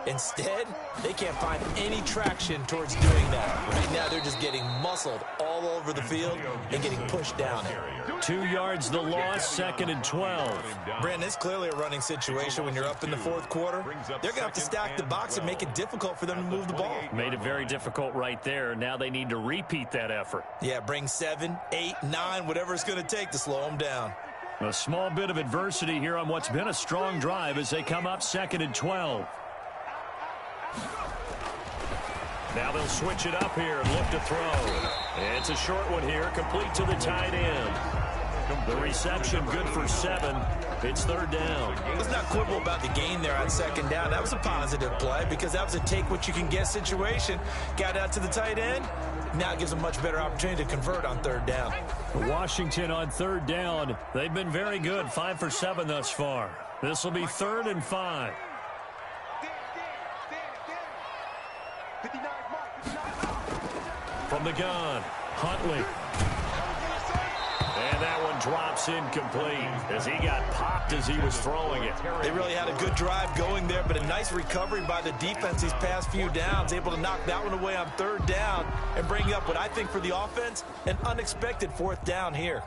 S3: Instead, they can't find any traction towards doing that. Right now, they're just getting muscled all over the field and getting pushed down here.
S1: 2 yards the loss, 2nd and 12.
S3: Brandon, it's clearly a running situation when you're up in the 4th quarter. They're going to have to stack the box and make it difficult for them to move the ball.
S1: Made it very difficult right there. Now they need to repeat that effort.
S3: Yeah, bring 7, 8, 9, whatever it's going to take to slow them down.
S1: A small bit of adversity here on what's been a strong drive as they come up 2nd and 12. Now they'll switch it up here and look to throw. And it's a short one here, complete to the tight end. The reception good for 7. It's 3rd down.
S3: Let's not quibble about the gain there on second down. That was a positive play because that was a take-what-you-can-get situation. Got out to the tight end. Now it gives them a much better opportunity to convert on third down.
S1: Washington on third down. They've been very good, 5 for 7 thus far. This will be 3rd and 5. From the gun, Huntley. And that one drops incomplete as he got popped as he was throwing it.
S3: They really had a good drive going there, but a nice recovery by the defense these past few downs, able to knock that one away on third down and bring up what I think for the offense, an unexpected 4th down here.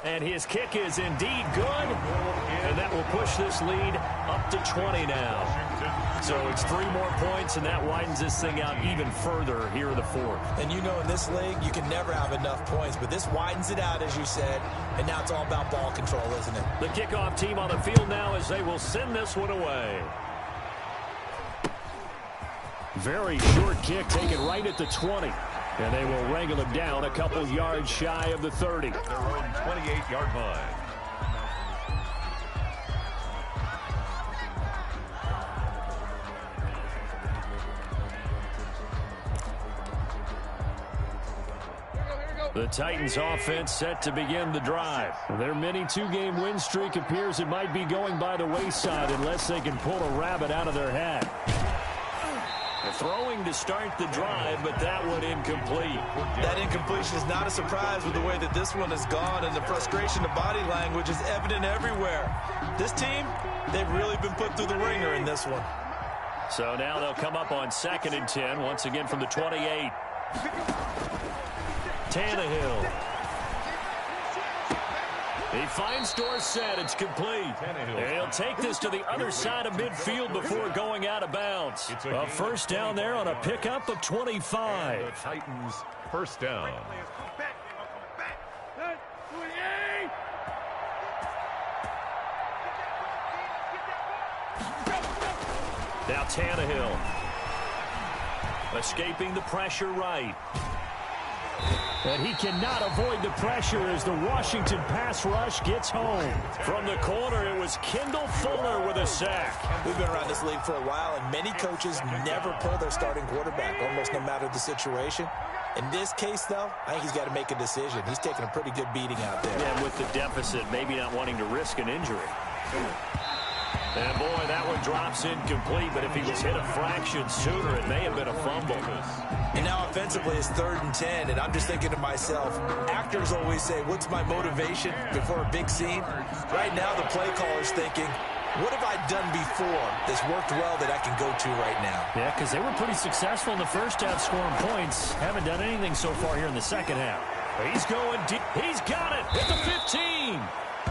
S1: And his kick is indeed good, and that will push this lead up to 20 now. So it's 3 more points, and that widens this thing out even further here in the 4th.
S3: And you know in this league, you can never have enough points, but this widens it out, as you said, and now it's all about ball control, isn't it?
S1: The kickoff team on the field now as they will send this one away. Very short kick taken right at the 20. And they will wrangle him down a couple yards shy of the 30.
S2: Their own 28-yard line.
S1: The Titans offense set to begin the drive. Their mini 2-game win streak appears it might be going by the wayside unless they can pull a rabbit out of their hat. Throwing to start the drive, but that one incomplete.
S3: That incompletion is not a surprise with the way that this one has gone, and the frustration of body language is evident everywhere. This team, they've really been put through the ringer in this one.
S1: So now they'll come up on 2nd and 10, once again from the 28. Tannehill. He finds Dorsett. It's complete. And he'll take this to the other side of midfield before going out of bounds. A first down there on a pickup of 25.
S2: The Titans first down.
S1: Now Tannehill. Escaping the pressure right. And he cannot avoid the pressure as the Washington pass rush gets home. From the corner, it was Kendall Fuller with a sack.
S3: We've been around this league for a while, and many coaches never pull their starting quarterback, almost no matter the situation. In this case, though, I think he's got to make a decision. He's taking a pretty good beating out there.
S1: Yeah, with the deficit, maybe not wanting to risk an injury. And, boy, that one drops incomplete, but if he was hit a fraction sooner, it may have been a fumble.
S3: And now offensively it's 3rd and 10, and I'm just thinking to myself, actors always say, what's my motivation before a big scene? Right now the play caller's thinking, what have I done before that's worked well that I can go to right now?
S1: Yeah, because they were pretty successful in the first half scoring points. Haven't done anything so far here in the second half. He's going deep. He's got it at the 15.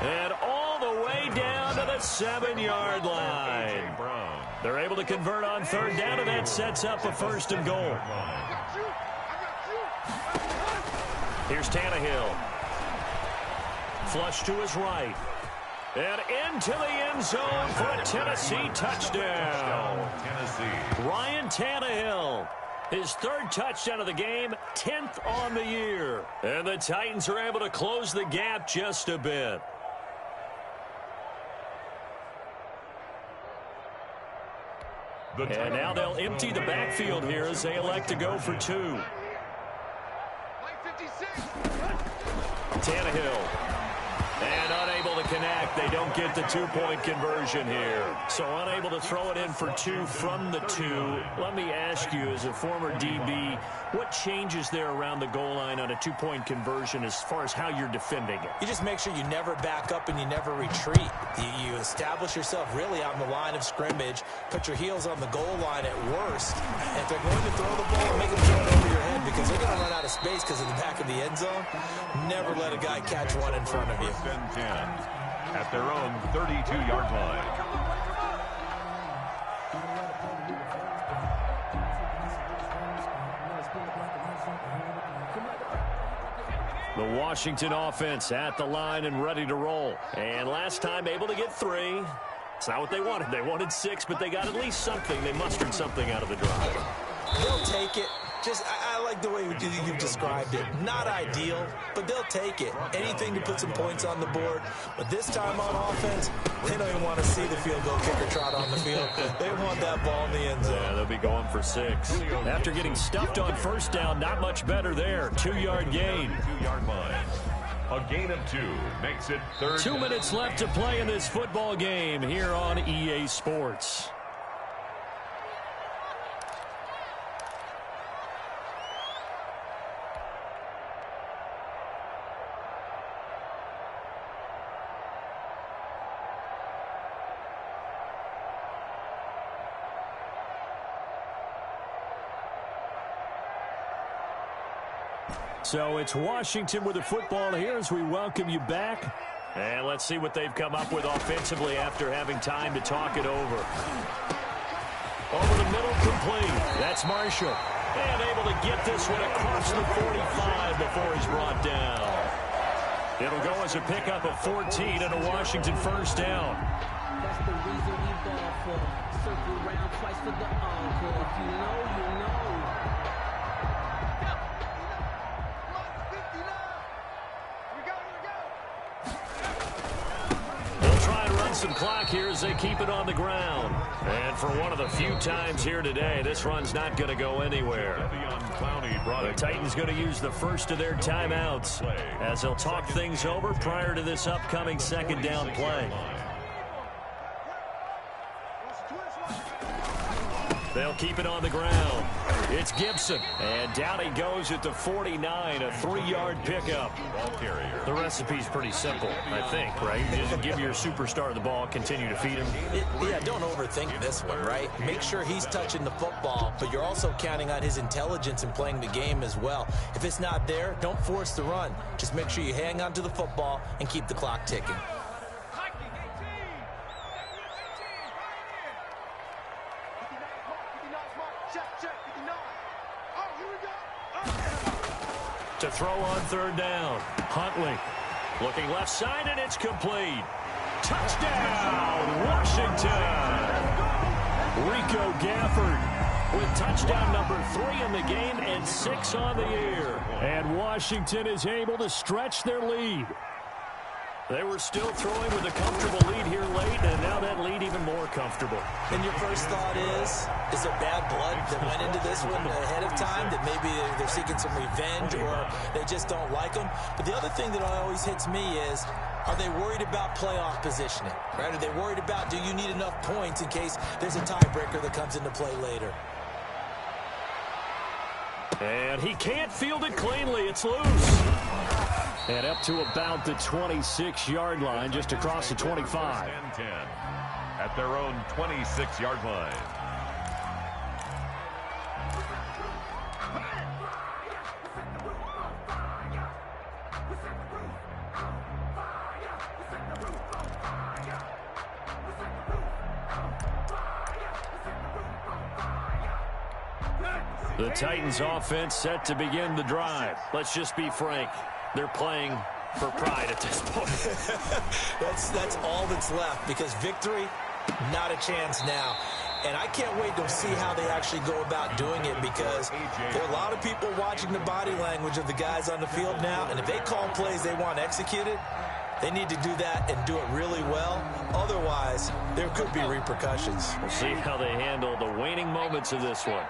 S1: And all the way down to the 7-yard line. They're able to convert on third down, and that sets up a 1st and goal. Here's Tannehill. Flush to his right. And into the end zone for a Tennessee touchdown. Ryan Tannehill. His 3rd touchdown of the game, 10th on the year. And the Titans are able to close the gap just a bit. And now they'll empty the backfield here as they elect to go for 2. Tannehill. And unable to connect. They don't get the 2-point conversion here. So unable to throw it in for 2 from the 2. Let me ask you, as a former DB, what changes there around the goal line on a 2-point conversion as far as how you're defending it?
S3: You just make sure you never back up and you never retreat. You establish yourself really on the line of scrimmage, put your heels on the goal line at worst. And if they're going to throw the ball, make them throw it over your head because they're going to run out of space because of the back of the end zone. Never let a guy catch one in front of you.
S2: 10 at their own 32-yard line.
S1: The Washington offense at the line and ready to roll. And last time able to get 3. It's not what they wanted. They wanted 6, but they got at least something. They mustered something out of the drive.
S3: They'll take it. I I like the way you've described it. Not ideal, but they'll take it. Anything to put some points on the board. But this time on offense, they don't even want to see the field goal kicker trot on the field. They want that ball in the end zone.
S1: Yeah, they'll be going for 6. After getting stuffed on first down, not much better there. 2-yard gain.
S2: 2-yard line. A gain of 2 makes it 3rd.
S1: 2 minutes left to play in this football game here on EA Sports. So it's Washington with the football here as we welcome you back. And let's see what they've come up with offensively after having time to talk it over. Over the middle, complete. That's Marshall. And able to get this one across the 45 before he's brought down. It'll go as a pickup of 14 and a Washington first down.
S7: That's the reason we ball for. Circle around twice for the encore. If you know, you know.
S1: Some clock here as they keep it on the ground. And for one of the few times here today, this run's not going to go anywhere. The Titans going to use the first of their timeouts as they'll talk things over prior to this upcoming second down play. They'll keep it on the ground. It's Gibson. And down he goes at the 49, a 3-yard pickup.
S2: Ball carrier.
S1: The recipe's pretty simple, I think, right? You just give your superstar the ball, continue to feed him.
S3: Yeah, don't overthink this one, right? Make sure he's touching the football, but you're also counting on his intelligence in playing the game as well. If it's not there, don't force the run. Just make sure you hang on to the football and keep the clock ticking.
S1: To throw on third down. Huntley looking left side, and it's complete. Touchdown, Washington! Rico Gafford with touchdown number 3 in the game and 6 on the year. And Washington is able to stretch their lead. They were still throwing with a comfortable lead here late, and now that lead even more comfortable.
S3: And your first thought is there bad blood that went into this one ahead of time, that maybe they're seeking some revenge or they just don't like them? But the other thing that always hits me is, are they worried about playoff positioning? Right? Are they worried about, do you need enough points in case there's a tiebreaker that comes into play later?
S1: And he can't field it cleanly. It's loose. And up to about the 26-yard line, just across the 25.
S2: 10 at their own 26-yard line.
S1: The Titans offense set to begin the drive. Let's just be frank. They're playing for pride at this point.
S3: That's all that's left, because victory, not a chance now. And I can't wait to see how they actually go about doing it, because there are a lot of people watching the body language of the guys on the field now, and if they call plays they want executed, they need to do that and do it really well. Otherwise, there could be repercussions.
S1: We'll see how they handle the waning moments of this one.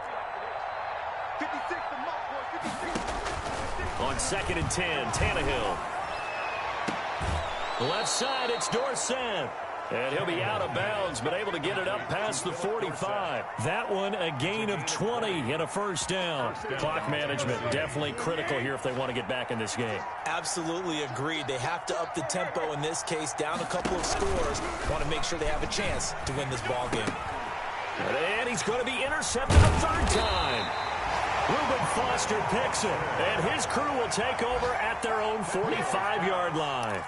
S6: 56 to Mark, boy, 56.
S1: On 2nd and 10, Tannehill. Left side, it's Dorsett. And he'll be out of bounds, but able to get it up past the 45. That one, a gain of 20 and a first down. Clock management definitely critical here if they want to get back in this game.
S3: Absolutely agreed. They have to up the tempo in this case, down a couple of scores. Want to make sure they have a chance to win this ball game.
S1: And he's going to be intercepted a third time. Reuben Foster picks it, and his crew will take over at their own 45-yard line.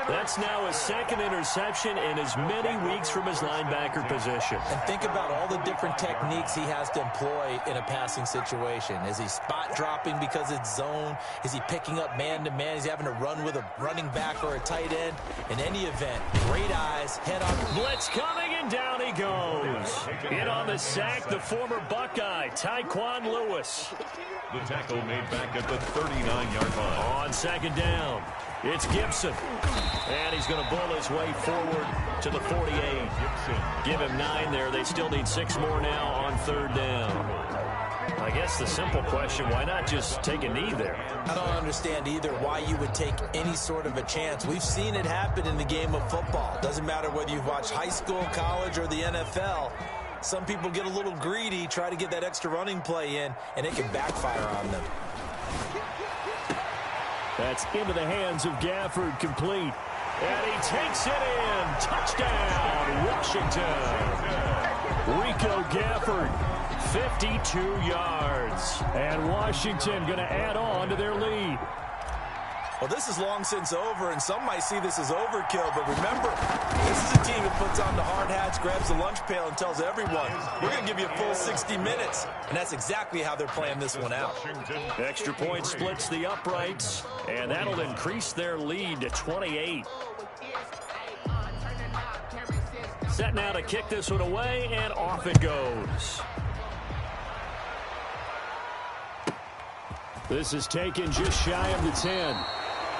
S1: That's now his second interception in as many weeks from his linebacker position.
S3: And think about all the different techniques he has to employ in a passing situation. Is he spot dropping because it's zone? Is he picking up man-to-man? Is he having to run with a running back or a tight end? In any event, great eyes, head on.
S1: Blitz coming And down he goes. In on the sack, the former Buckeye, Tyquan Lewis.
S2: The tackle made back at the 39-yard line.
S1: On second down, it's Gibson. And he's going to bull his way forward to the 48. Give him 9 there. They still need 6 more now on third down. I guess the simple question, why not just take a knee there?
S3: I don't understand either why you would take any sort of a chance. We've seen it happen in the game of football. Doesn't matter whether you've watched high school, college, or the NFL. Some people get a little greedy, try to get that extra running play in, and it can backfire on them.
S1: That's into the hands of Gafford, complete. And he takes it in. Touchdown, Washington. Rico Gafford, 52 yards. And Washington going to add on to their lead.
S3: Well, this is long since over, and some might see this as overkill, but remember, this is a team that puts on the hard hats, grabs the lunch pail, and tells everyone, we're going to give you a full 60 minutes. And that's exactly how they're playing this one out.
S1: Extra point splits the uprights, and that'll increase their lead to 28. Set now to kick this one away, and off it goes. This is taken just shy of the 10.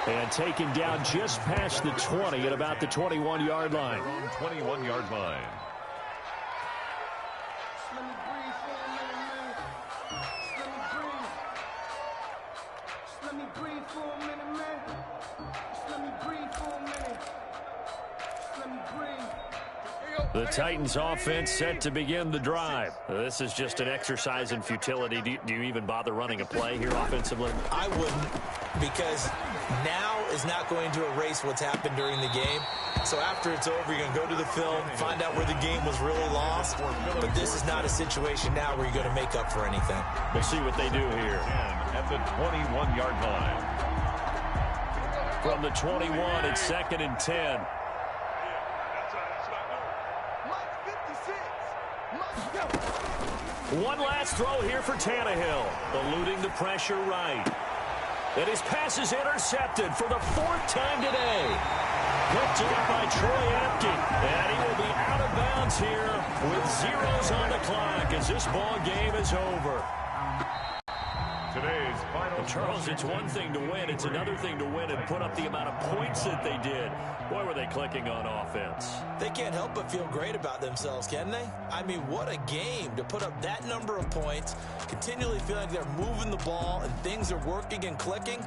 S1: And taken down just past the 20 at about the 21-yard line.
S2: 21-yard line.
S1: The Titans offense set to begin the drive. This is just an exercise in futility. Do you even bother running a play here offensively?
S3: I wouldn't, because now is not going to erase what's happened during the game. So after it's over, you're going to go to the film, find out where the game was really lost. But this is not a situation now where you're going to make up for anything.
S1: We'll see what they do here.
S2: At the 21-yard line.
S1: From the 21, it's 2nd and 10. One last throw here for Tannehill, eluding the pressure right. And his pass is intercepted for the 4th time today. Picked up by Troy Apke, and he will be out of bounds here with zeros on the clock as this ball game is over.
S2: Today's final.
S1: Well, Charles, it's one thing to win. It's another thing to win and put up the amount of points that they did. Boy, were they clicking on offense.
S3: They can't help but feel great about themselves, can they? I mean, what a game to put up that number of points, continually feel like they're moving the ball and things are working and clicking.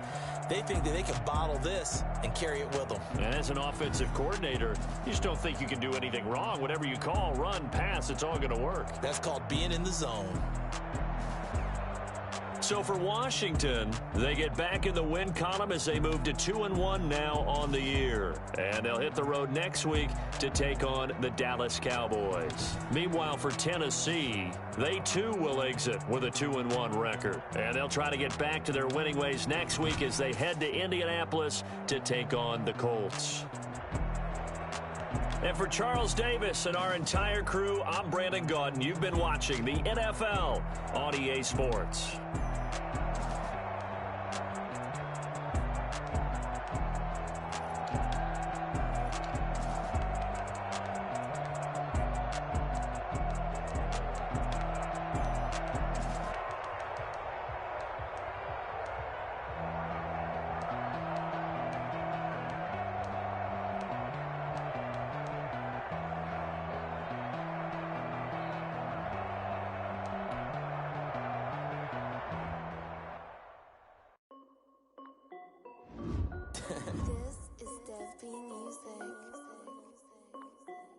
S3: They think that they can bottle this and carry it with them.
S1: And as an offensive coordinator, you just don't think you can do anything wrong. Whatever you call, run, pass, it's all going to work.
S3: That's called being in the zone.
S1: So for Washington, they get back in the win column as they move to 2-1 now on the year. And they'll hit the road next week to take on the Dallas Cowboys. Meanwhile, for Tennessee, they too will exit with a 2-1 record. And they'll try to get back to their winning ways next week as they head to Indianapolis to take on the Colts. And for Charles Davis and our entire crew, I'm Brandon Gaudin. You've been watching the NFL on EA Sports.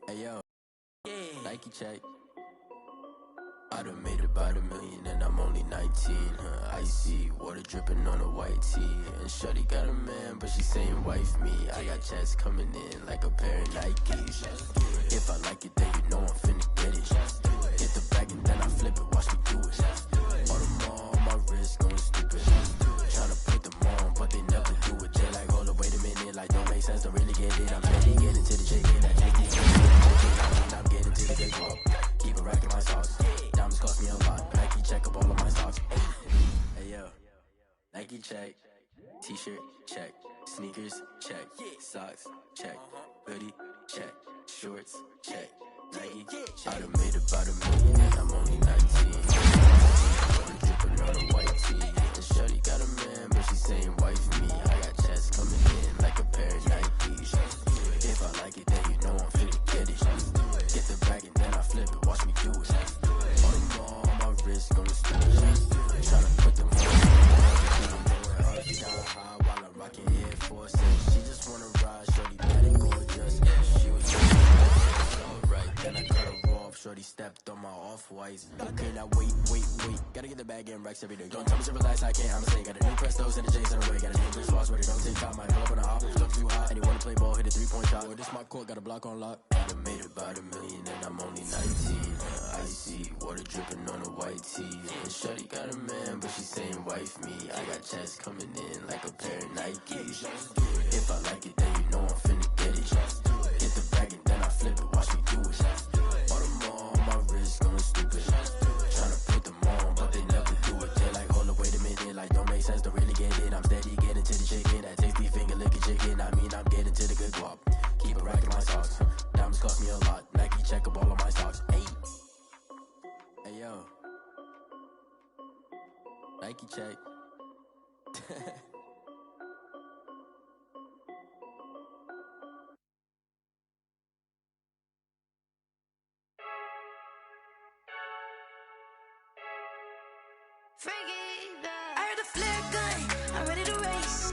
S8: Hey yo, Nike check. I done made about $1 million and I'm only 19. Icy water dripping on a white tee. And shorty got a man, but she saying wife me. I got checks coming in like a pair of Nikes. If I like it, then you know I'm finna get it. Hit the bag and then I flip it, watch me do it. All on my wrist, going stupid. Tryna put them on, but they never do it. They like, hold up, wait a minute, like don't make sense, don't really get it. I'm ready, get into the chicken, that chicken. I'm getting to the big club. Keep a rack in my sauce. Diamonds cost me a lot. Nike check up all of my stocks. Hey yo, Nike check. T-shirt check. Sneakers check. Socks check. Hoodie check. Shorts check. I done made about $1 million and I'm only 19. Dripping on a white tee. And shorty got a man, but she saying wife me. I got checks coming in like a pair of Nikes. If I like it, then you know I'm finna get it. Get the bag and then I flip it, watch me do it. On the mall, my wrist going stupid. Tryna put them on high while I'm rocking Air Force. She just wanna ride, shorty bad and gorgeous. She was alright, then I cut her off. Shorty stepped on my off-whites. Okay, now wait. Gotta get the bag and racks every day. Don't tell me to relax, I can't, I'ma say. Got a new Prestos and the J's on the way. Got a new bitch watch, but it don't take time. Might pull up on the hop, if look too hot. And you wanna play ball, hit a 3-point shot. Or this my court, got a block on lock. I done made about $1 million and I'm only 19. Icy, water dripping on a white tee. And shorty got a man, but she saying wife me. I got checks coming in like a pair of Nikes. If I like it, then you know I'm finna get it. Get the bag and then I flip it, watch me do it. All the more, my wrist going stupid. Tryna put them on, but they never do it. They like, hold up, wait a minute, like don't make sense, don't really get it. I'm steady getting to the chicken, that tasty finger licking chicken. I mean, I'm getting to the good guap. Keep a rack in my socks. Diamonds cost me a lot. Nike check up all of my stocks. Hey yo, Nike check.
S9: I heard a flare gun, I'm ready to race.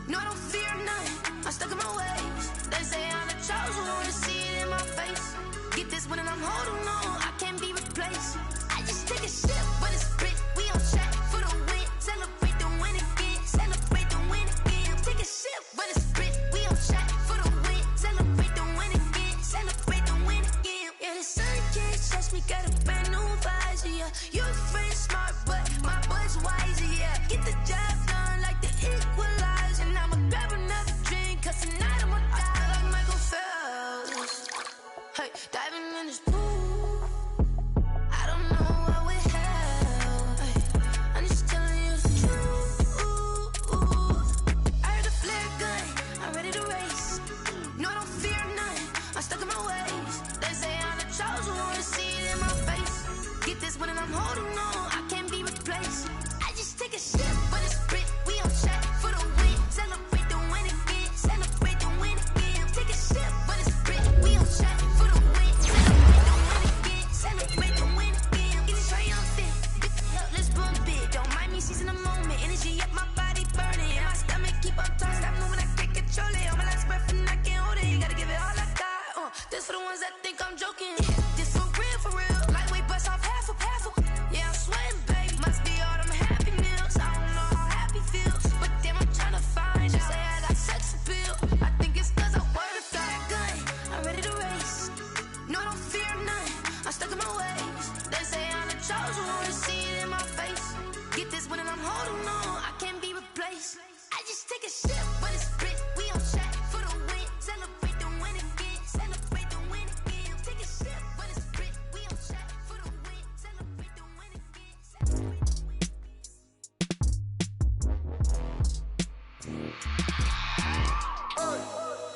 S9: No, I don't fear none, I'm stuck in my ways. They say I'm the chosen one, see it in my face. Get this one and I'm holding on, I can't be replaced. I just take a sip, but it's split, we on track for the win. Celebrate the win again, celebrate the win again. Take a sip, but it's split, we on track for the win. Celebrate the win again, celebrate the win again. Yeah, the sun can't touch me, got a brand new visor, yeah. You're friend smart, but my boy's wiser, yeah. Get the job done like the equalizer. And I'ma grab another drink, cause tonight I'ma die like Michael Phelps. Hey, diving in this pool, I don't know what we have. Hey, I'm just telling you the truth. I heard a flare gun, I'm ready to race. No, I don't fear none, I'm stuck in my ways. They say I'm the chosen one, see it in my face. Get this one and I'm holding on, I can't be replaced. I just take a sip, but it's split, we on track for the win. Celebrate the win again, celebrate the win again. Take a sip, but it's split, we on track for the win. Celebrate the win again, celebrate the win again. Get this triumphant, let's bump it. Don't mind me seizing the moment, energy up my body burning. And my stomach keep up tossed, stop moving, I can't control it. On my last breath and I can't hold it, you gotta give it all I got. This for the ones that think I'm joking. This for real, lightweight bust off half a. Yeah, I'm sweating, babe, must be all them happy meals. I don't know how happy feels, but damn, I'm tryna find out. Say I got sex appeal, I think it's cause I word a fire gun, I'm ready to race. No, I don't fear none, I'm stuck in my ways. They say I'm the chosen one, see it in my face. Get this one and I'm holding on, I can't be replaced. I just take a sip, but it's split, we on track for the win. Celebrate the win again, celebrate the win again. Take a sip, but it's split, we on track for the win. Celebrate the win again, celebrate the win again.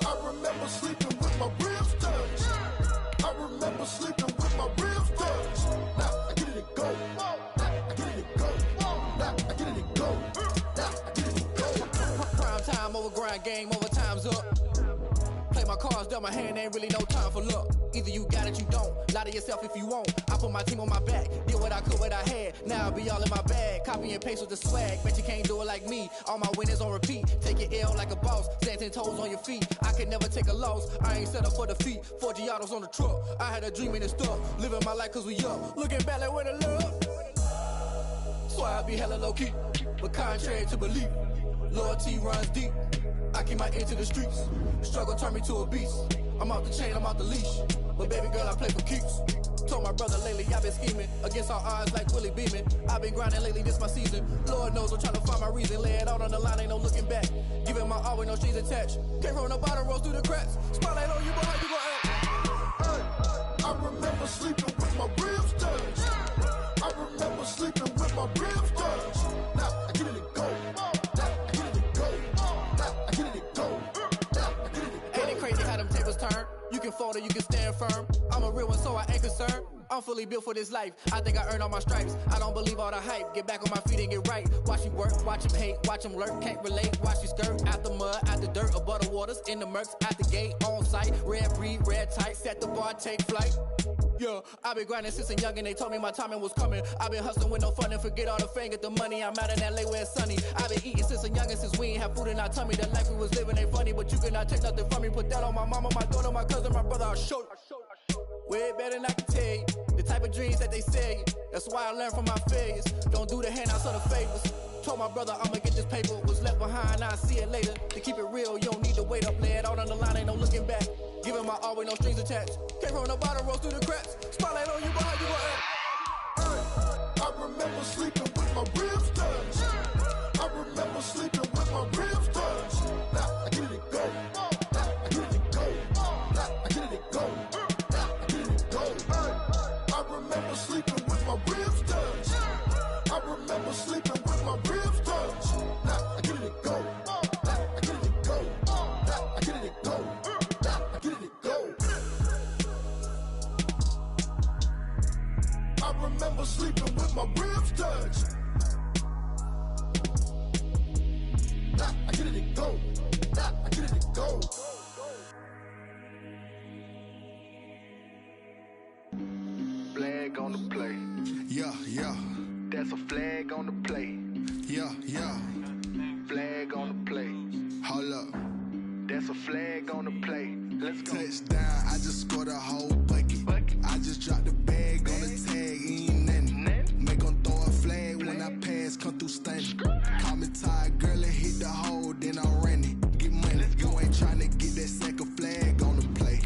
S10: I remember sleeping with my ribs touched. I remember sleeping with my ribs touched. Now I get it and go. Now I get it and go. Now I get it and go. Now I get it and go.
S11: Prime time over grind game, over time's up. Play my cards, dealt my hand, ain't really no time for luck. Either you got it, you don't. Lie to yourself if you won't. I put my team on my back, did what I could, what I had. Now I'll be all in my bag, copy and paste with the swag. Bet you can't do it like me. All my winners on repeat. Take your L like a boss, stand 10 toes on your feet. I can never take a loss. I ain't set up for defeat. 4 Giottos on the truck. I had a dream and it stuck. Living my life cause we up. Looking back like where the love. So I be hella low key, but contrary to belief, loyalty runs deep. I keep my ear to the streets. Struggle turned me to a beast. I'm out the chain, I'm out the leash. But baby girl, I play for keeps. Told my brother lately, I've been scheming against all odds like Willie Beeman. I've been grinding lately, this my season. Lord knows I'm trying to find my reason. Lay it out on the line, ain't no looking back. Giving my all with no strings attached. Came from the bottom, rose through the cracks. Spotlight on you, boy, how you gon' act?
S10: I remember sleeping with my ribs touched. I remember sleeping with my ribs touched. Now I get it and go. Now I get it and go. Now I get it and go. Now I get it and go.
S11: Ain't it crazy how them tables turn? You can fold shoulder, you can stand firm. I'm a real one, so I ain't concerned. I'm fully built for this life. I think I earned all my stripes. I don't believe all the hype. Get back on my feet and get right. Watch you work, watch him hate, watch him lurk. Can't relate, watch you skirt. Out the mud, out the dirt, above the waters, in the murks, out the gate, on site. Red breed, red tight, set the bar, take flight. Yeah, I been grinding since a young and they told me my timing was coming. I been hustling with no fun and forget all the fame, get the money. I'm out in LA where it's sunny. I been eating since a young and since we ain't have food in our tummy. The life we was living ain't funny, but you cannot take nothing from me. Put that on my mama, my daughter, my cousin, my brother, I'll show you. Way better than I can tell you. The type of dreams that they sell you. That's why I learned from my failures. Don't do the handouts or the favors. Told my brother I'ma get this paper. Was left behind, I'll see it later. To keep it real, you don't need to wait up. Lay it out on the line, ain't no looking back. Giving my all with no strings attached. Came from the bottom, rose through the cracks. Spotlight on you, but how you gon' act?
S10: I remember sleeping with my ribs touched. I remember sleeping with my ribs touched. Now I get it go. Now I get it go. Now I get it go. Now I get it go. I remember sleeping with my ribs touched. I remember sleeping with my ribs touched. Now I get it go. Now I get it go. Now I get it go. Now I get it go. I remember sleeping with my ribs touched. Now I get it go. Now I get it go.
S12: Flag on the play.
S10: Yeah, yeah.
S12: That's a flag on the play.
S10: Yeah, yeah.
S12: Flag on the play.
S10: Hold up.
S12: That's a flag on the play. Let's go.
S10: Touchdown, I just scored a whole bucket. I just dropped the bag on the tag, ain't nothing. Make 'em throw a flag when I pass, come through stunning. Call me tired, girl, and hit the hole, then I'm running. Get money, you ain't tryna get that second flag on the play.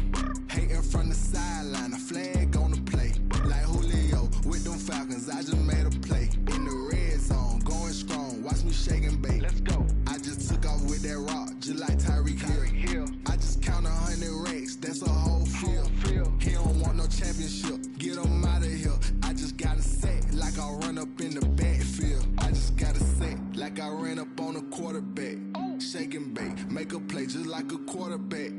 S10: Hating from the sideline, a flag on the play. Like Julio with them Falcons, I just made a play. In the red zone, going strong, watch me shake and bake.
S12: Let's go.
S10: I just took off with that rock, just like Tyreek Hill. I just count 100 racks, that's a whole field. He don't want no championship, get him out of here. I just got a set, like I run up in the backfield. I just got a set, like I ran up on a quarterback. Shake and bake, make a play just like a quarterback.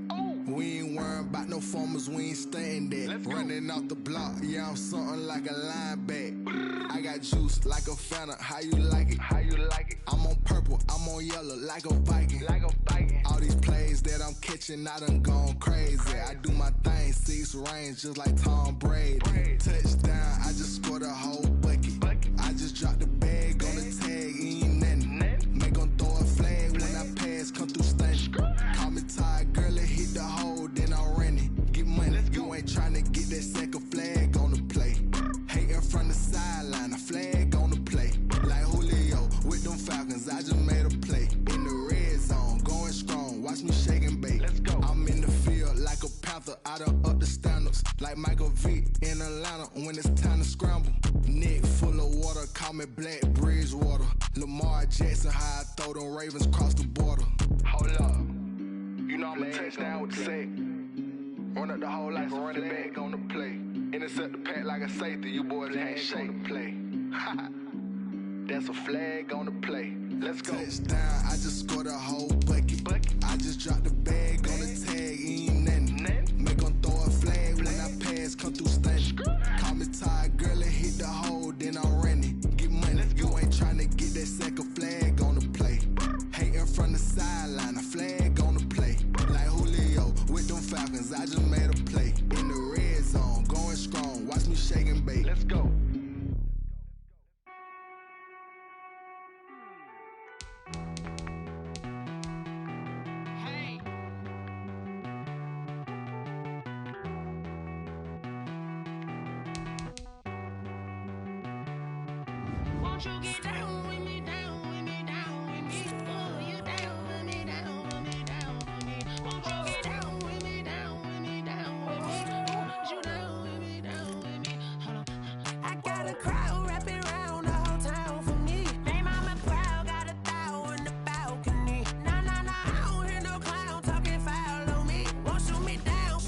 S10: We ain't worrying about no formers, we ain't staying there. Running off the block, yeah, I'm something like a linebacker. I got juice like a Fanta, how you like it?
S12: How you like it?
S10: I'm on purple, I'm on yellow, like a Viking.
S12: Like a Viking.
S10: All these plays that I'm catching, I done gone crazy. I do my thing, 6 range, just like Tom Brady. Touchdown, I just scored a whole bucket. I just dropped the bag on the tag, ain't nothing. Make 'em throw a flag when I pass, come through stunning. Call me tired, girl, and hit the hole, then I'm running. Get money, you ain't tryna get that second flag on the play. Hating from the sideline, a flag on the play. Like Julio with them Falcons, I just made a play. In the red zone, going strong, watch me shake and bake.
S12: Let's go.
S10: I'm in the field like a Panther, I done up the standards. Like Michael Vick in Atlanta when it's time to scramble. Neck full of water, call me Black Bridgewater. Lamar Jackson, how I throw them Ravens cross the border.
S12: Hold up. You know I'm a touchdown with the sack. Run up the whole like a running back on the play. Intercept the pack like a safety. You boys can't shake the play. That's a flag on the play. Let's go.
S10: Touchdown, I just scored a whole bucket. I just dropped the bag on the tag, ain't nothing. Make 'em throw a flag when I pass, come through stunning. Call me tired, girl, and hit the hole, then I'm running. Get money, you ain't tryna get that second flag on the play. Hating from the sideline, a flag on the play. Like Julio with them Falcons, I just made a play. In the red zone, going strong, watch me shake and bake.
S12: Let's go.
S9: Won't you get down with me, down with me, down with me? Oh, you down with me, down with me, down with me. Won't you get down with me, down with me, down with me? Won't you down with me, down with me? Hold on. I got a crowd wrapping around the whole town for me. They mama proud, got a thou in the balcony. Nah, I don't hear no clown talking foul on me. Won't shoot me down,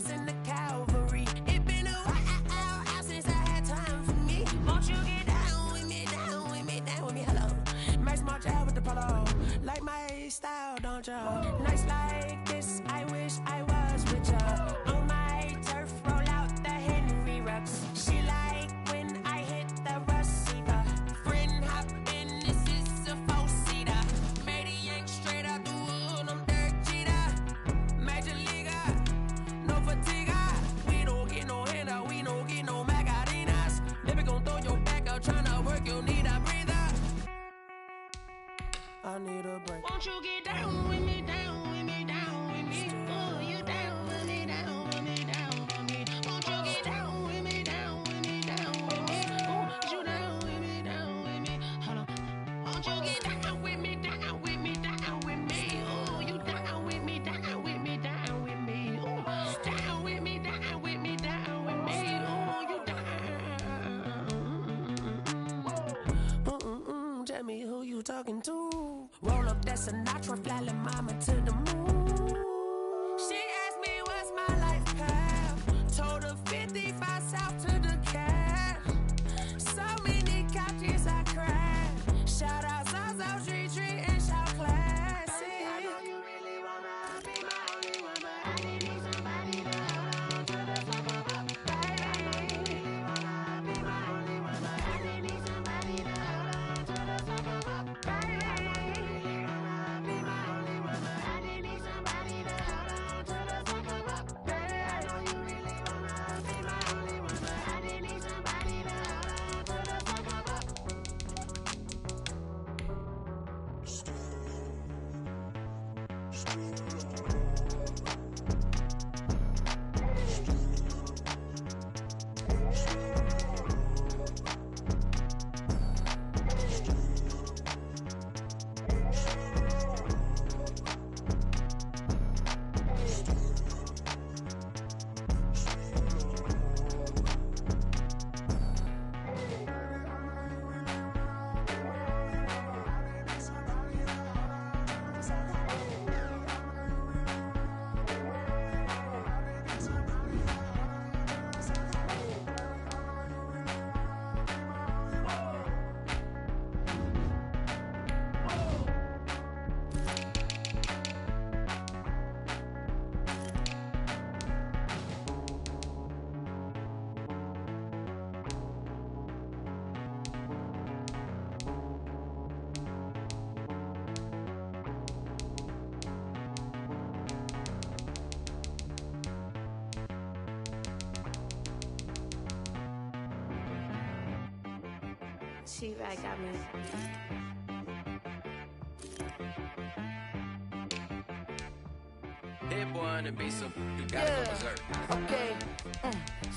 S9: send the cavalry. It been a while since I had time for me. Won't you get down with me, down with me, down with me? Hello. Max March out with the polo. Like my style, don't you? Nights like this, I wish I was with ya. On my
S13: I need a break.
S9: Won't you get down with me, down with me, down with me? Oh, you down with me, down with me, down with me. Won't you get down with me, down with me, down with me? Oh, you down with me, down with me? Hold on. Won't you get down with me, down with me, down with me? Oh, you down with me, down with me, down with me? Oh, down with me, down with me, down with me? Oh, you down.
S13: Tell me who you talking to. Roll up that Sinatra, fly la mama to the moon. She asked me what's my life path. Told her 55 south to the cat. So many couches I cried. Shout out Zazo, Street Tree, and shout classy. I know you really wanna be my only one, but I need somebody to hold on to the top of my baby. I know you really wanna be my only one, but I need somebody to hold on to the top of my baby. I know you really wanna be my only one, but I need somebody to hold on to the top of my baby. I know you really wanna be my only one, but I need somebody to hold on to the top of my.
S9: T-Rag got me.
S13: Hit boy on the beat, so you gotta go berserk.
S14: Okay.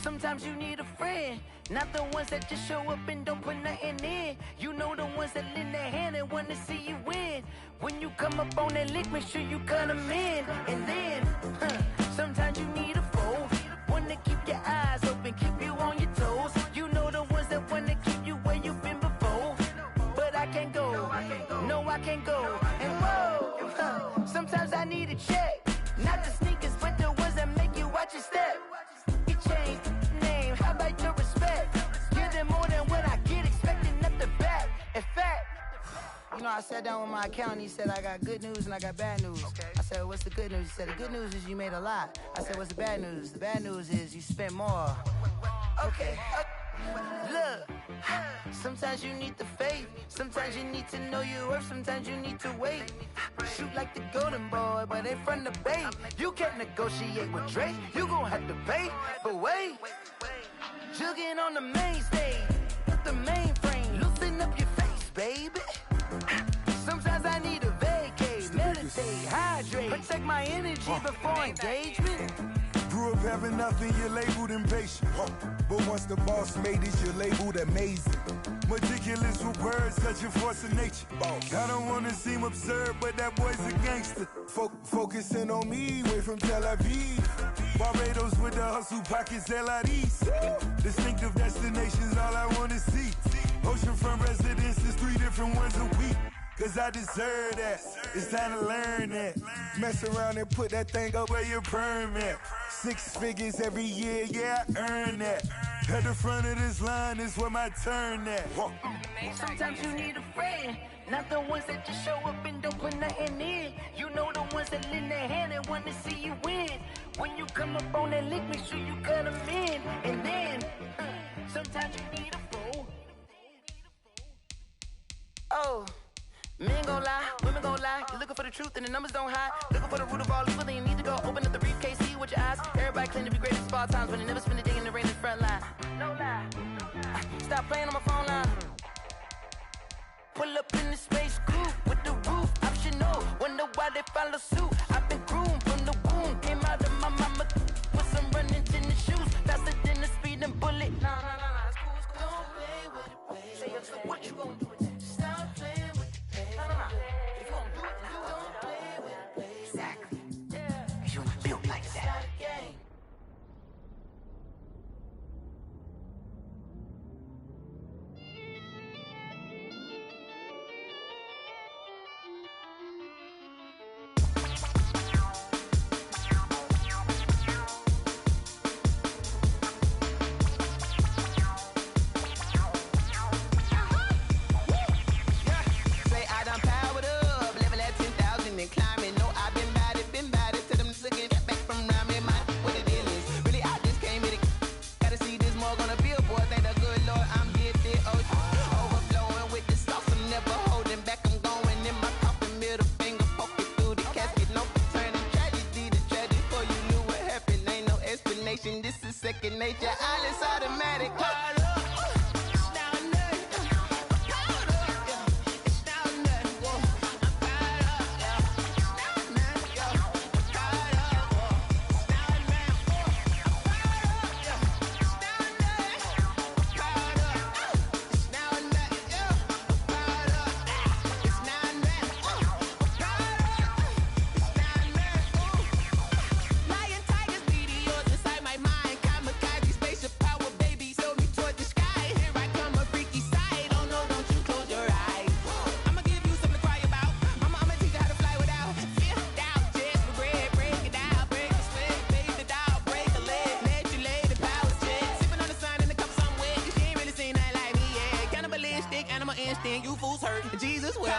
S14: Sometimes you need a friend, not the ones that just show up and don't put nothing in. You know the ones that lend their hand and wanna see you win. When you come up on that lick, make sure you cut them in. And then, sometimes you need a foe, one to keep your eyes open, keep you on your toes. You know the ones that wanna keep you where you've been before. But I can't go, no I can't go. And whoa, sometimes I need a check. Not the sneakers, but the ones that make you watch your step. You change name, how about your respect? Give them more than what I get, expecting at the back. In fact, you know, I sat down with my accountant, he said I got good news and I got bad news. I said, what's the good news? He said, the good news is you made a lot. I said, what's the bad news? The bad news is you spent more. Okay, look, sometimes you need the faith, sometimes you need to know your worth, sometimes you need to wait. Shoot like the golden boy, but ain't from the bay. You can't negotiate with Drake, you gon' have to pay. But wait, jugging on the main stage, the mainframe, loosen up your face, baby. Sometimes I need a vacate, meditate, hydrate, protect my energy before engagement.
S4: Grew up having nothing, you're labeled impatient. But once the boss made it, you're labeled amazing. Meticulous with words, such a force of nature. I don't wanna seem absurd, but that boy's a gangster. Focusing on me, way from Tel Aviv. Barbados with the hustle pockets, LIDs. Distinctive destinations, all I wanna see. Oceanfront residences, 3 different ones a week. Cause I deserve that, it's time to learn that. Mess around and put that thing up where your permit. 6 figures every year, yeah, I earn that. At the front of this line is where my turn at.
S14: Sometimes you need a friend, not the ones that just show up and don't put nothing in. You know the ones that lend their hand and wanna see you win. When you come up on that lick, make sure you cut them in. And then, sometimes you need a fool. Oh. Men gon' lie, women gon' lie. You're looking for the truth and the numbers don't hide. Looking for the root of all evil, then you need to go open up the briefcase, see with your eyes. Everybody claim to be greatest of all times, but they never spend a day in the rain in the front line. No lie. Stop playing on my phone line. Pull up in the space coupe with the roof they follow suit. I've been groomed from the womb. Came out of my mama with some running in the shoes. Faster than a speeding bullet. Nah, it's cool, it's cool. Don't play with it, play. Say, yo, so what you gonna do with that? Stop playing with it, play. Nah. If you gonna do it, then don't play with it, play. Exactly. Yeah. Cause you ain't built like that. This is second nature, all is automatic. You fools hurt. Jesus will.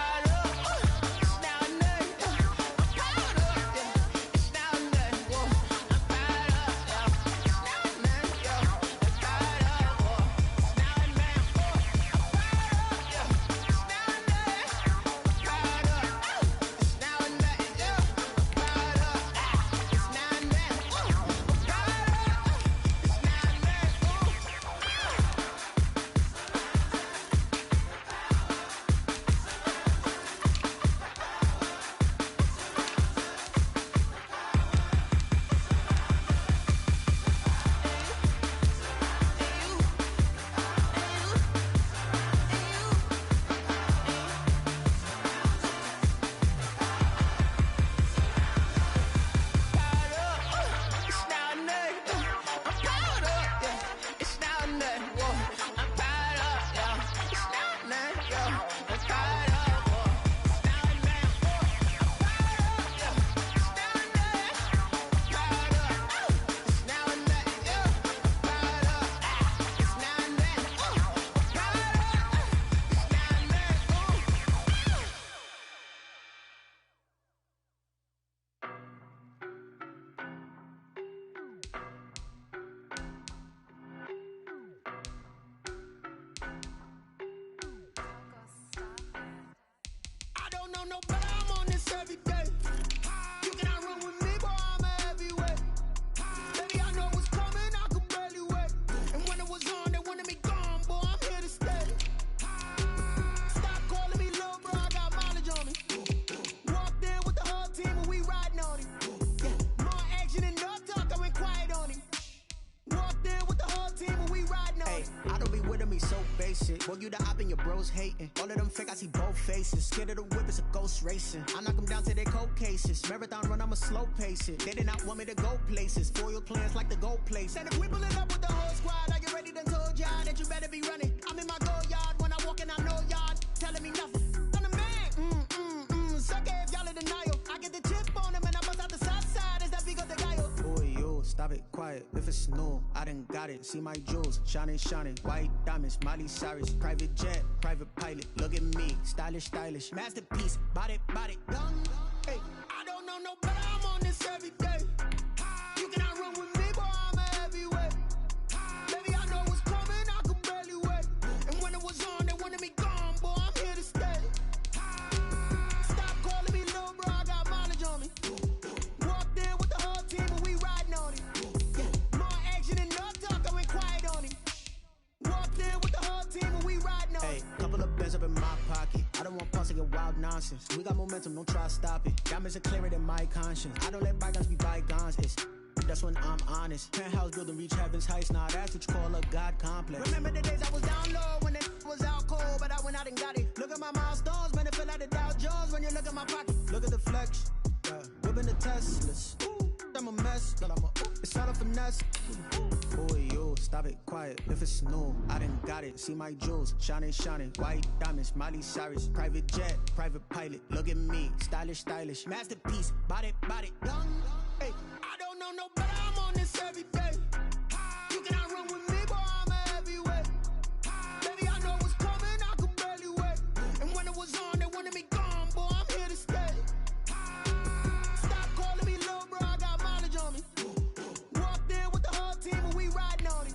S14: Boy, you the op and your bros hating. All of them fake, I see both faces. Scared of the whip, it's a ghost racing. I knock them down to their cold cases. Marathon run, I'ma slow pace it. They did not want me to go places. Foil plans like the gold place. And if we pulling up with the whole squad, I get ready to told y'all that you better be running. I'm in my go yard. When I walk in, I know y'all telling me nothing. I'm the man. Suck it if y'all in denial. I get the chip on them and I bust out the south side. Is that big of the guy? Boy, yo, stop it, quiet. If it's no, I done got it. See my jewels, shining, white diamonds, Miley Cyrus, private jet, private pilot. Look at me, stylish, masterpiece, body, young. Hey, I don't know no better. I'm on this every day. You cannot run with me, boy. I'm a heavyweight. Baby, I know what's coming. I could barely wait. And when it was on, they wanted me gone, boy. I'm here to stay. Stop calling me little bro. I got mileage on me. Walked in with the whole team and we riding on it. More action and no talk. I went quiet on him. Walked in with the whole team and we riding on it. Hey, couple of bands up in my pocket. I don't want pulse to get wild now.
S15: nonsense. We got momentum, don't try to stop it. Diamonds are clearer than my conscience. I don't let bygones be bygones. That's when I'm honest. Penthouse building, reach heaven's heights. Nah, that's what you call a God complex. Remember the days I was down low when it was out cold, but I went out and got it. Look at my milestones, man, it feel like the Dow Jones when you look at my pocket. Look at the flex, whipping the Teslas. I'm a mess, it's all a finesse. Boy, yo, stop it, quiet. If it's new, I done got it. See my jewels, shining, shining. White diamonds, Miley Cyrus. Private jet, private pilot. Look at me, stylish, stylish. Masterpiece, body, young. Hey, I don't know no better. I'm on this every day. You cannot run with me, boy. I'm a heavyweight. Baby, I know what's coming. I could barely wait. And when it was on, they wanted me gone, boy. I'm here to stay. Stop calling me little bro. I got mileage on me. Walked in with the whole team and we riding on it.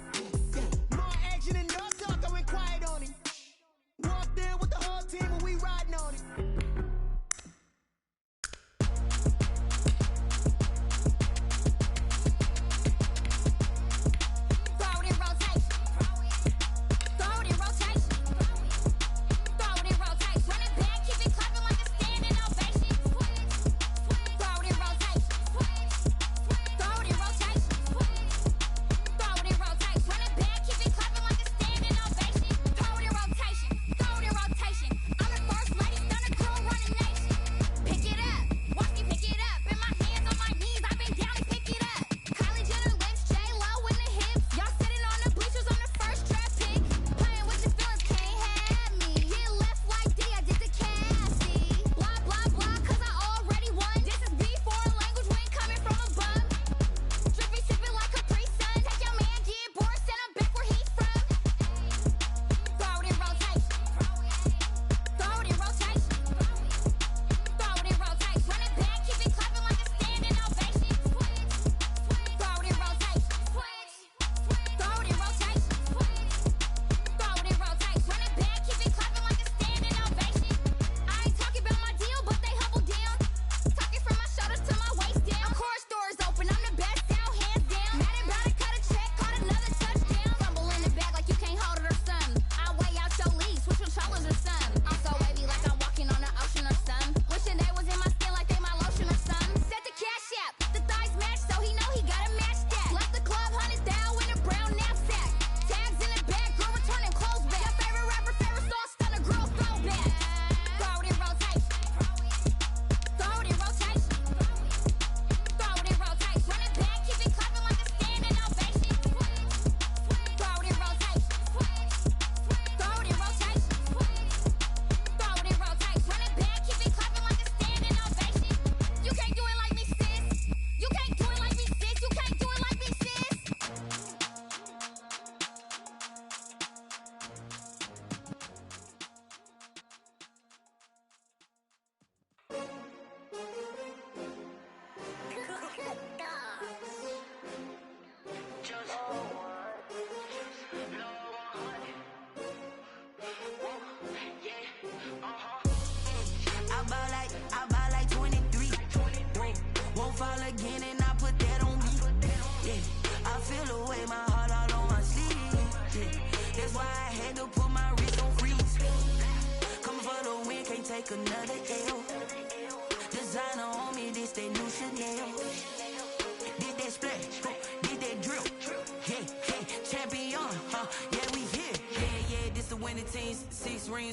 S15: More action and no talk. I went quiet on it. Walked in with the whole team and we riding on it.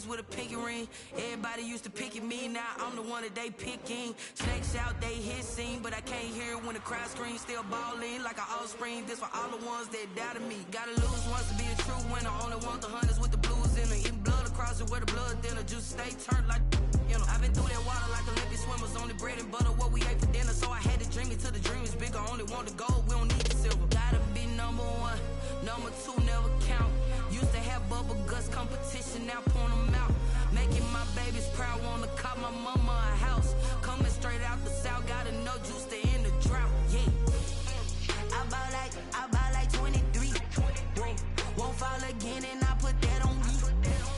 S16: With a pinky ring, everybody used to pick at me. Now I'm the one that they picking. Snakes out, they hissing, but I can't hear it when the crowd screams. Still balling like an offspring. This for all the ones that doubted me. Gotta lose once to be a true winner. Only want the hunters with the blues in them. Eating blood across it where the blood thinner. Just stay turned like you know. I've been through that water like Olympic swimmers. Only bread and butter what we ate for dinner. So I had to dream it till the dream is bigger. Only want the gold, we don't need the silver. Gotta be number one, number two never count. Used to have bubble guts competition, now point them out. Making my babies proud, wanna cop my mama a house. Coming straight out the south, gotta know juice to end the drought, yeah. I buy like 23. Won't fall again and I put that on me,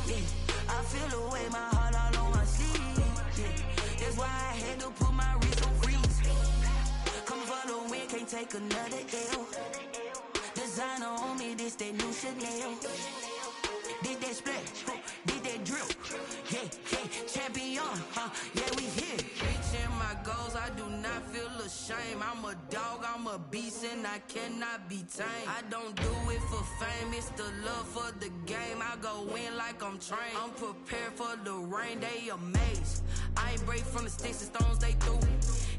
S16: yeah. I feel the way, my heart all on my sleeve, yeah. That's why I had to put my wrist on freeze. Coming for the win, can't take another L. Designer on me, this that new Chanel. Did that splash, did that that drill. Yeah, champion, yeah, we here. Reaching my goals, I do not feel ashamed. I'm a dog, I'm a beast, and I cannot be tamed. I don't do it for fame, it's the love for the game. I go in like I'm trained. I'm prepared for the rain, they amazed. I ain't break from the sticks and stones they threw.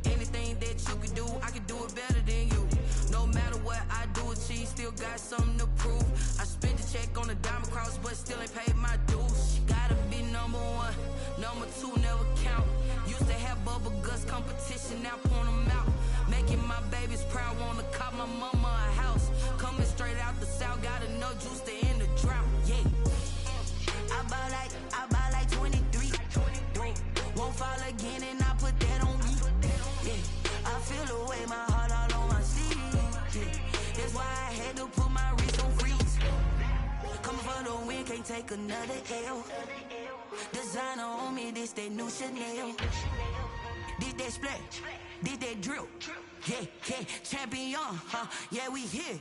S16: Anything that you can do, I can do it better than you. No matter what I do, achieve, still got something to prove. I spent the check on the diamond cross, but still ain't paid my dues. Gotta be number one, number two never count. Used to have bubble guts competition, now point them out. Making my babies proud, wanna cop my mama a house. Coming straight out the south, got enough juice to end the drought. Yeah, I buy like 23. Won't fall again, and I put that on me. Yeah, I feel the way, my heart all on my sleeve. Yeah, that's why I had to put my wrist on freeze. Coming for the win, can't take another L. Designer on me, this that new Chanel. Did that splash, did that drill. Yeah, champion, yeah, we here.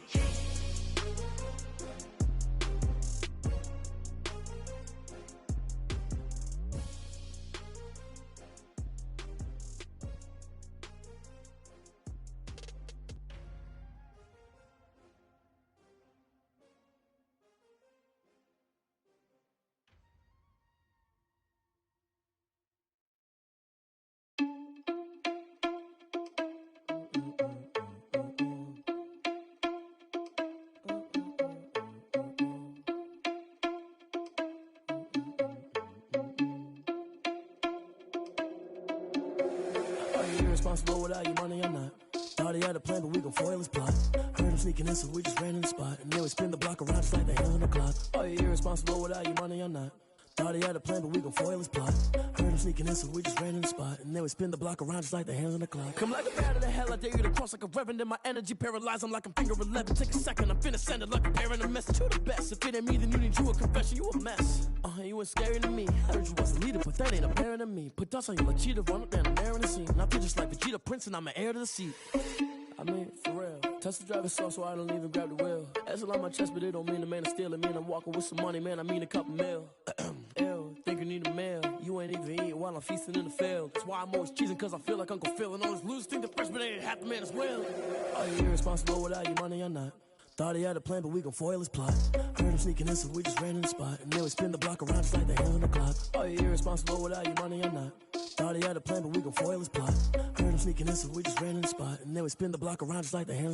S17: Irresponsible without your money or not. Thought he had a plan, but we gon' foil his plot. Heard him sneaking in, so we just ran in the spot. And then we spin the block around just like the hands on the clock. Are you irresponsible without your money or not? Thought he had a plan, but we gon' foil his plot. Heard him sneaking in, so we just ran in the spot. And then we spin the block around just like the hands on the clock. Come like a bat of the hell, I dare you to cross like a reverend. In my energy paralyzed, I'm like I'm finger 11. Take a second, I'm finna send it like a parent a message to the best. If it ain't me, then you need you a confession, you a mess. You ain't scary to me. I heard you was a leader, but that ain't apparent to me. Put dust on you like cheetah, run up down the air in the scene. I feel just like Vegeta Prince, and I'm an heir to the seat. I mean, for real. Tesla driver soft, so I don't even grab the wheel. S on my chest, but it don't mean the man is stealing. Mean I'm walking with some money, man, I mean a couple mil. Ew, think you need a meal. You ain't even eating while I'm feasting in the field. That's why I'm always cheesing, cause I feel like Uncle Phil. And all those losers think the freshman ain't half the man as well. Are you irresponsible without your money or not? Thought he had a plan, but we gon' foil his plot. Heard him sneaking in, so we just ran in the spot. And then we spin the block around just like the hands on the clock. Are you irresponsible without your money or not? Thought he had a plan, but we gon' foil his plot. Heard him sneaking in, so we just ran in the spot. And then we spin the block around just like the hands on the clock.